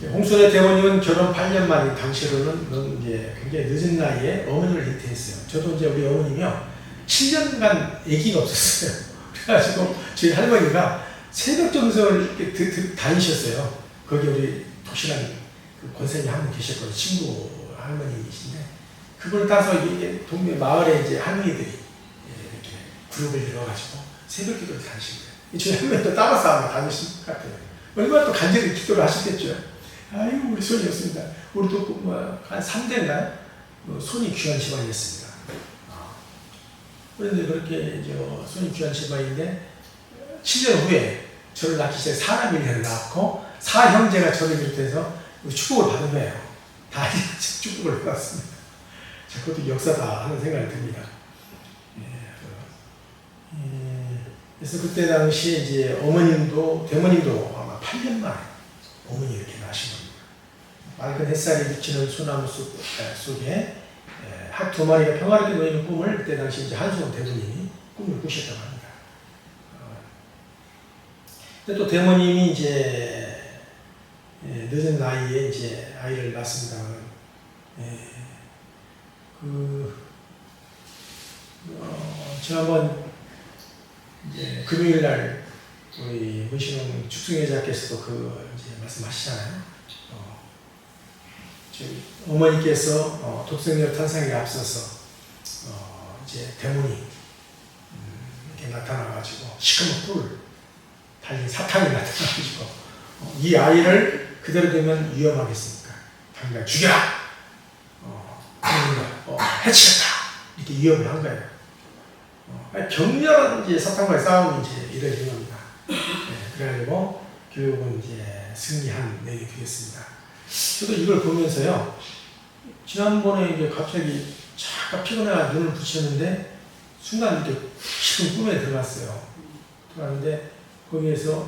홍순의 대모님은 결혼 8년 만인 당시로는 이제 굉장히 늦은 나이에 어머니를 잉태했어요. 저도 이제 우리 어머님이요 7년간 아기가 없었어요. 그래가지고 저희 할머니가 새벽 정성을 이렇게 다니셨어요. 거기 우리 독실한 그 권사님이 한 분 계셨거든요. 친구 할머니이신데 그걸 따서 이게 동네 마을에 이제 할머니들이 이렇게 그룹을 이뤄가지고 새벽 기도를 다니신 거예요. 저희 할머니도 따라서 아마 다니신 것 같아요. 얼마나 또 간절히 기도를 하셨겠죠. 아이고 우리 손이었습니다. 우리도 한 3대인가요? 손이 귀한 집안이었습니다. 그런데 그렇게 손이 귀한 집안인데 7년 후에 저를 낳기 시작해 사람을 낳고 사형제가 저를 비롯해서 축복을 받은 거예요. 다 축복을 받았습니다. 자, 그것도 역사다 하는 생각이 듭니다. 그래서 그때 당시 이제 대모님도 아마 8년 만에 어머니 이렇게 나신 겁니다. 맑은 햇살이 비치는 소나무 속에 학 2마리가 평화롭게 놓이는 꿈을 그때 당시 이제 한수원 대부님이 꿈을 꾸셨다고 합니다. 근데 또 대모님이 이제 늦은 나이에 이제 아이를 낳습니다만, 지난번 이제 금요일 날 우리 문신홍 축승회장께서도 이제 말씀하시잖아요. 어머니께서 독생녀 탄생에 앞서서 이제 대문이 이렇게 나타나가지고 시커먼 뿔 달린 사탄이 나타나가지고 이 아이를 그대로 되면 위험하겠습니까? 당장 죽여라! 해치겠다! 이렇게 위협을 한 거예요. 격렬한 이제 사탄과의 싸움이 이제 이루어진 겁니다. 그래가지고 결국은 이제 승리한 내용이 되겠습니다. 저도 이걸 보면서요, 지난번에 이제 갑자기 잠깐 피곤해가 눈을 붙였는데 순간 이렇게 깊은 꿈에 들어갔어요. 들어갔는데 거기에서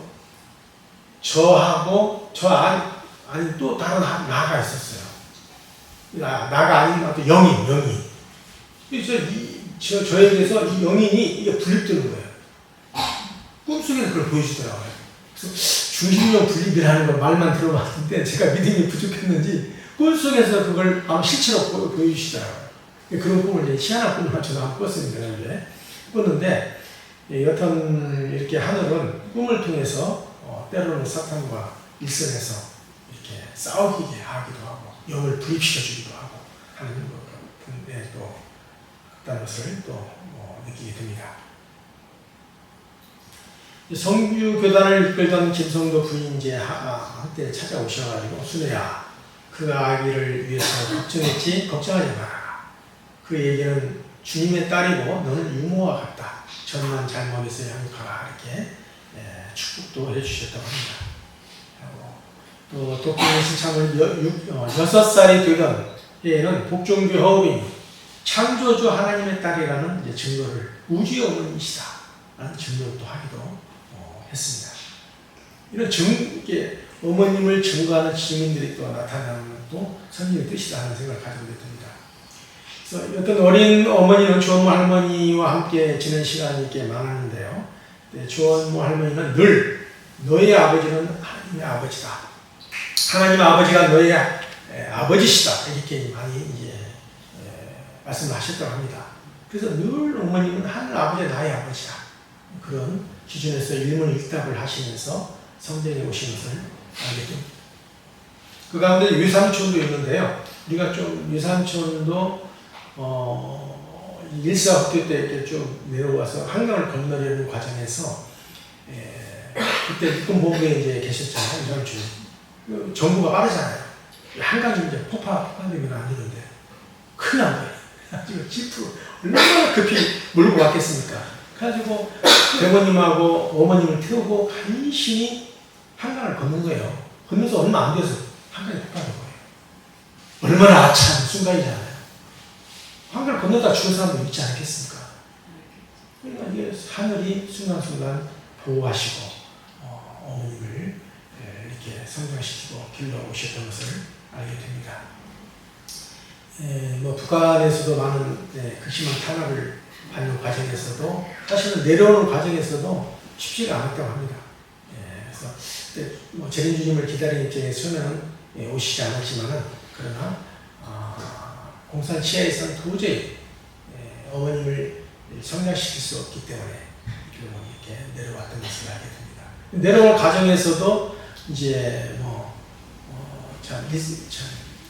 저하고 저 아니 또 다른 나가 있었어요. 나가 아닌 어떤 영이. 그래서 저에게서 이 영인이 이게 분립되는 거예요. 꿈속에서 그걸 보여주더라고요. 그래서 중심력 분립이라는 걸 말만 들어봤는데 제가 믿음이 부족했는지 꿈속에서 그걸 아마 실체로 보여주시더라고요. 그런 꿈을 이제 희한한 꿈을 저도 한번 꿨습니다. 꿨는데 여튼 이렇게 하늘은 꿈을 통해서 때로는 사탄과 일선에서 이렇게 싸우게 하기도 하고 영을 분립시켜주기도 하고 하는 것 같은데 또 그런 것을 또 느끼게 됩니다. 성규교단을 이끌던 김성도 부인 이제 한때 찾아오셔가지고 순우야, 그 아기를 위해서 걱정했지? 걱정하지 마라. 그 얘기는 주님의 딸이고 너는 유모와 같다. 전만 잘 먹여서 양육하라. 이렇게 축복도 해주셨다고 합니다. 또 독경의 신참을 6살이 되던 해에는 복종교 허우빈이 창조주 하나님의 딸이라는 이제 증거를 우주의 어머니시다 라는 증거를 또 하기도 했습니다. 이런 어머님을 증거하는 증인들이 또 나타나는 것도 성경의 뜻이다 하는 생각을 가지게 됩니다. 그래서 어떤 어린 어머니는 주원모 할머니와 함께 지낸 시간이 꽤 많았는데요. 주원모 할머니는 늘 너의 아버지는 하나님의 아버지다. 하나님 아버지가 너의 아버지시다. 이렇게 많이 이제 말씀을 하셨다고 합니다. 그래서 늘 어머님은 하늘 아버지가 나의 아버지다. 그런 기준에서 일문일답을 하시면서 성전에 오신 것을 알게 됩니다. 그 가운데 유삼촌도 있는데요. 우리가 좀 유삼촌도 일사학교 때 이렇게 좀 내려와서 한강을 건너려는 과정에서 그때 육군본부에 이제 계셨잖아요. 유삼촌. 정부가 빠르잖아요. 한강이 이제 폭파되면 안 되는데 큰일 난 거예요. 지금 지프로 얼마나 급히 몰고 왔겠습니까? 그래가지고 대모님하고 어머님을 태우고 간신히 한강을 걷는 거예요. 걷면서 얼마 안 돼서 한강이 폭파된 거예요. 얼마나 아차한 순간이잖아요. 한강을 건너다 죽은 사람도 있지 않겠습니까? 그러니까 이게 하늘이 순간순간 보호하시고 어머님을 이렇게 성장시키고 길러오셨던 것을 알게 됩니다. 북한에서도 많은 극심한 탄압을 받는 과정에서도 사실은 내려오는 과정에서도 쉽지가 않았다고 합니다. 그래서 재림주님을 기다리는 입장에서는 오시지 않았지만은 그러나 공산 치하에서는 도저히 어머님을 성장시킬 수 없기 때문에 이렇게 내려왔던 것을 알게 됩니다. 내려올 과정에서도 이제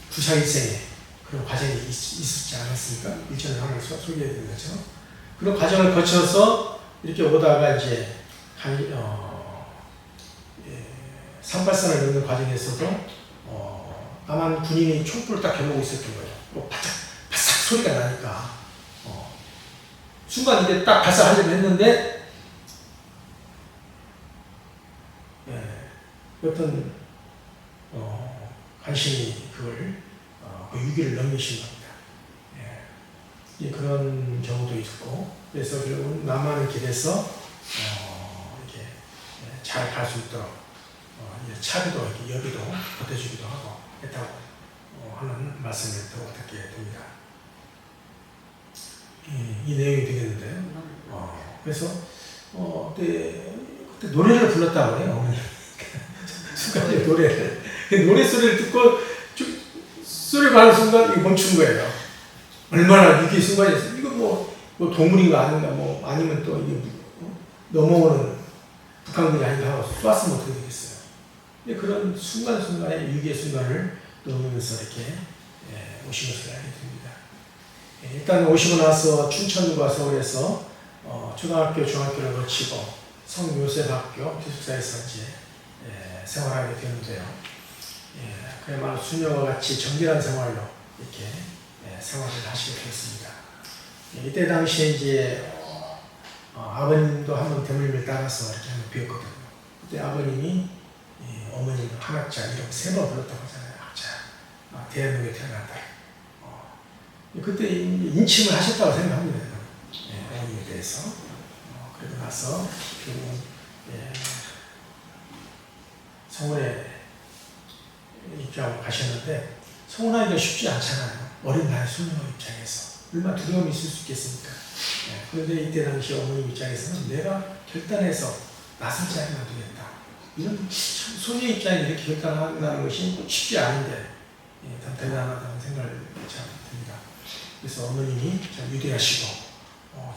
부사일생에 그런 과정이 있었지 않았습니까? 일전에 하나 소개해드린 것처럼 그런 과정을 거쳐서 이렇게 오다가 이제 산발산을 넘는 과정에서도 남한 군인이 총불을 딱 겨누고 있었던 거예요. 바삭 소리가 나니까 순간 이제 딱 발사하려고 했는데 어떤 간신히 그걸 그 위기를 넘기신 겁니다. 그런 경우도 있고 그래서 결국 남한의 길에서 이렇게 잘 갈 수 있도록 차비도 이렇게 여비도 보태주기도 하고 했다고 하는 말씀을 또 듣게 됩니다. 이 내용이 되겠는데요. 그래서 그때 노래를 불렀다고 해요, 어머니. 순간에 노래를. 노래 소리를 듣고 소리 가는 순간 이거 멈춘 거예요. 얼마나 위기 순간이었어요. 이거 뭐 동물인가 아닌가, 뭐 아니면 또 이게 넘어오는 북한군이 아닌가 하고 쏘았으면 어떻게 되겠어요. 그런 순간순간의 위기의 순간을 넘으면서 이렇게 오신 것을 알게 됩니다. 일단 오시고 나서 춘천과 서울에서 초등학교, 중학교를 거치고 성요셉학교 기숙사에서 이제 생활하게 되는데요. 그야말로 수녀와 같이 정결한 생활로 이렇게 생활을 하시게 되었습니다. 이때 당시에 이제 아버님도 한번 대물림을 따라서 이렇게 한번 배웠거든요. 그때 아버님이 어머님 한학자 이름 3번 불렀다고 하잖아요. 학자, 대한민국에 태어났다. 그때 인침을 하셨다고 생각합니다. 어머님에 대해서. 그리고 나서 결국은 성원에 입장하고 가셨는데 성원하기가 쉽지 않잖아요. 어린 나이 수녀 입장에서. 얼마나 두려움이 있을 수 있겠습니까? 그런데 이때 당시 어머님 입장에서는 내가 결단해서 나서지 않으면 안 되겠다. 이런 소녀 입장에 이렇게 결단한다는 것이 쉽지 않은데 참 대단하다는 생각을 참 듭니다. 그래서 어머님이 참 위대하시고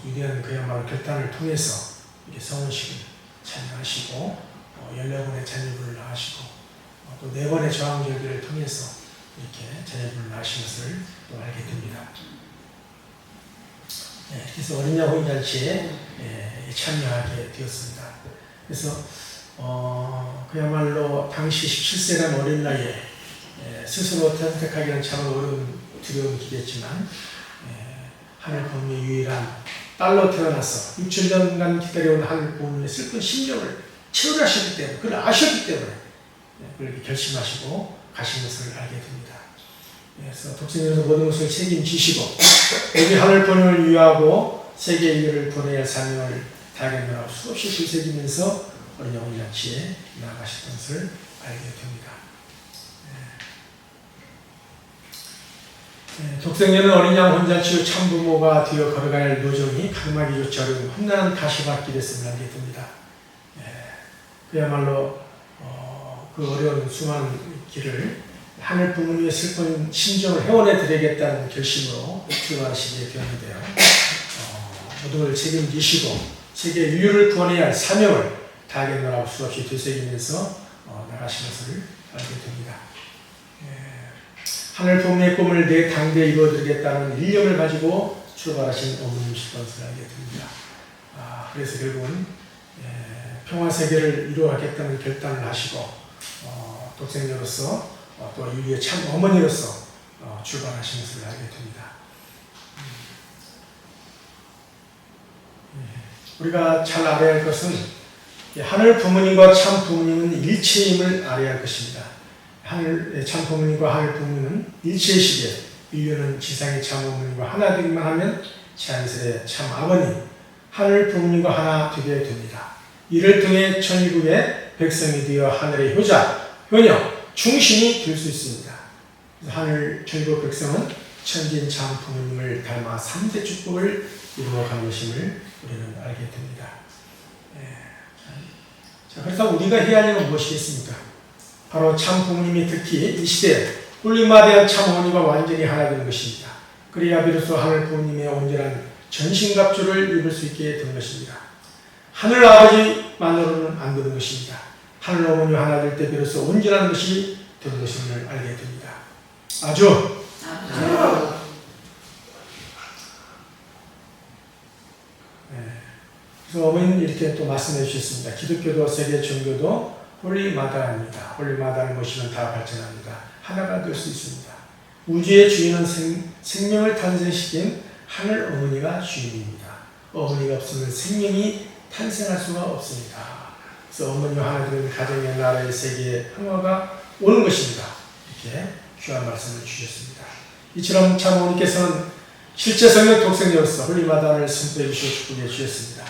위대한 그야말로 결단을 통해서 이렇게 성원식을 참여하시고 14번의 자녀분을 낳으시고 또 4번의 저항절기를 통해서 이렇게 자녀분을 낳으신 것을 또 알게 됩니다. 그래서 어린 양 혼인잔치에 참여하게 되었습니다. 그래서 그야말로 당시 17세라는 어린 나이에 스스로 선택하기는 참 어려운 두려운 길이었지만 하늘 부모님의 유일한 딸로 태어나서 6,000년간 기다려온 하늘 부모님의 슬픈 심령을 채우하셨기 때문에 그걸 아셨기 때문에 그렇게 결심하시고 가신 것을 알게 됩니다. 그래서 독생자로서 모든 것을 책임지시고 여기 하늘 본능을 위하고 세계 인류를 보내야 할 사명을 다하겠노라 수없이 들새기면서 어린 양 혼인잔치에 나아가셨던 것을 알게 됩니다. 독생자는 어린 양 혼인잔치 후 참부모가 되어 걸어갈 노정이 가늠하기조차 어려운 험난한 가시밭길에 있음을 알게 됩니다. 그야말로 그 어려운 수많은 길을 하늘 부모님의 슬픈 심정을 회원해 드리겠다는 결심으로 출발하시게 되었는데요. 모든 걸 책임지시고 세계 인류를 구원해야 할 사명을 다하겠노라고 수없이 되새기면서 나가신 것을 알게 됩니다. 하늘 부모님의 꿈을 내 당대에 이루어드리겠다는 일념을 가지고 출발하신 어머님이실 것을 알게 됩니다. 그래서 결국은 평화세계를 이루어가겠다는 결단을 하시고 독생자로서 또 인류의 참 어머니로서 출발하신 것을 알게 됩니다. 우리가 잘 알아야 할 것은 하늘 부모님과 참 부모님은 일체임을 알아야 할 것입니다. 하늘 참 부모님과 하늘 부모님은 일체이시되 인류는 지상의 참 어머님과 하나 되기만 하면 자연스레 참 아버님, 하늘 부모님과 하나 되게 됩니다. 이를 통해 천일국의 백성이 되어 하늘의 효자, 효녀, 중심이 될 수 있습니다. 하늘 천국 백성은 천진 참 부모님을 닮아 3대 축복을 이루어가는 것임을 우리는 알게 됩니다. 자, 그래서 우리가 해야 할 일은 무엇이겠습니까? 바로 참 부모님이 특히 이 시대에 홀리마대한 참 어머니가 완전히 하나 되는 것입니다. 그래야 비로소 하늘 부모님의 온전한 전신갑주를 입을 수 있게 되는 것입니다. 하늘 아버지만으로는 안 되는 것입니다. 하늘 어머니와 하나 될 때 비로소 온전한 것이 되는 것임을 알게 됩니다. 아주. 그래서 어머니는 이렇게 또 말씀해 주셨습니다. 기독교도 세계 종교도 홀리마다입니다. 홀리마다를 모시면 다 발전합니다. 하나가 될 수 있습니다. 우주의 주인은 생명을 탄생시킨 하늘 어머니가 주인입니다. 어머니가 없으면 생명이 탄생할 수가 없습니다. 그래서 어머니와 하나 되는 가정의 나라의 세계의 평화가 오는 것입니다. 이렇게 귀한 말씀을 주셨습니다. 이처럼 참 어머니께서는 실제 성령 독생자로서 홀리마다를 선포해 주시고 축복해 주셨습니다.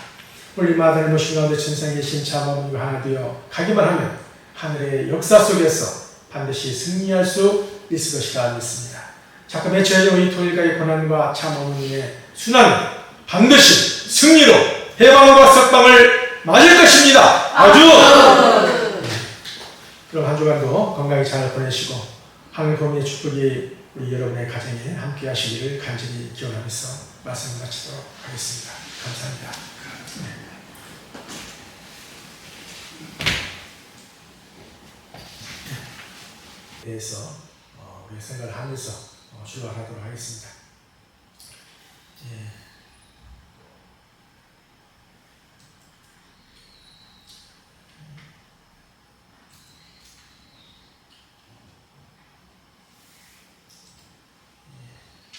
홀리마다를 모신 가운데 천상에 계신 참 어머니와 하나 되어 가기만 하면 하늘의 역사 속에서 반드시 승리할 수 있을 것이라 믿습니다. 자꾸 맺혀진 우리 토일가의 고난과 참 어머니의 순환은 반드시 승리로 해방과 석방을 맞을 것입니다. 아주! 그럼 한 주간도 건강히 잘 보내시고 하늘의 축복이 우리 여러분의 가정에 함께 하시기를 간절히 기원하면서 말씀을 마치도록 하겠습니다. 감사합니다. 네. 대해서 우리 생각을 하면서 출발하도록 하겠습니다. 예.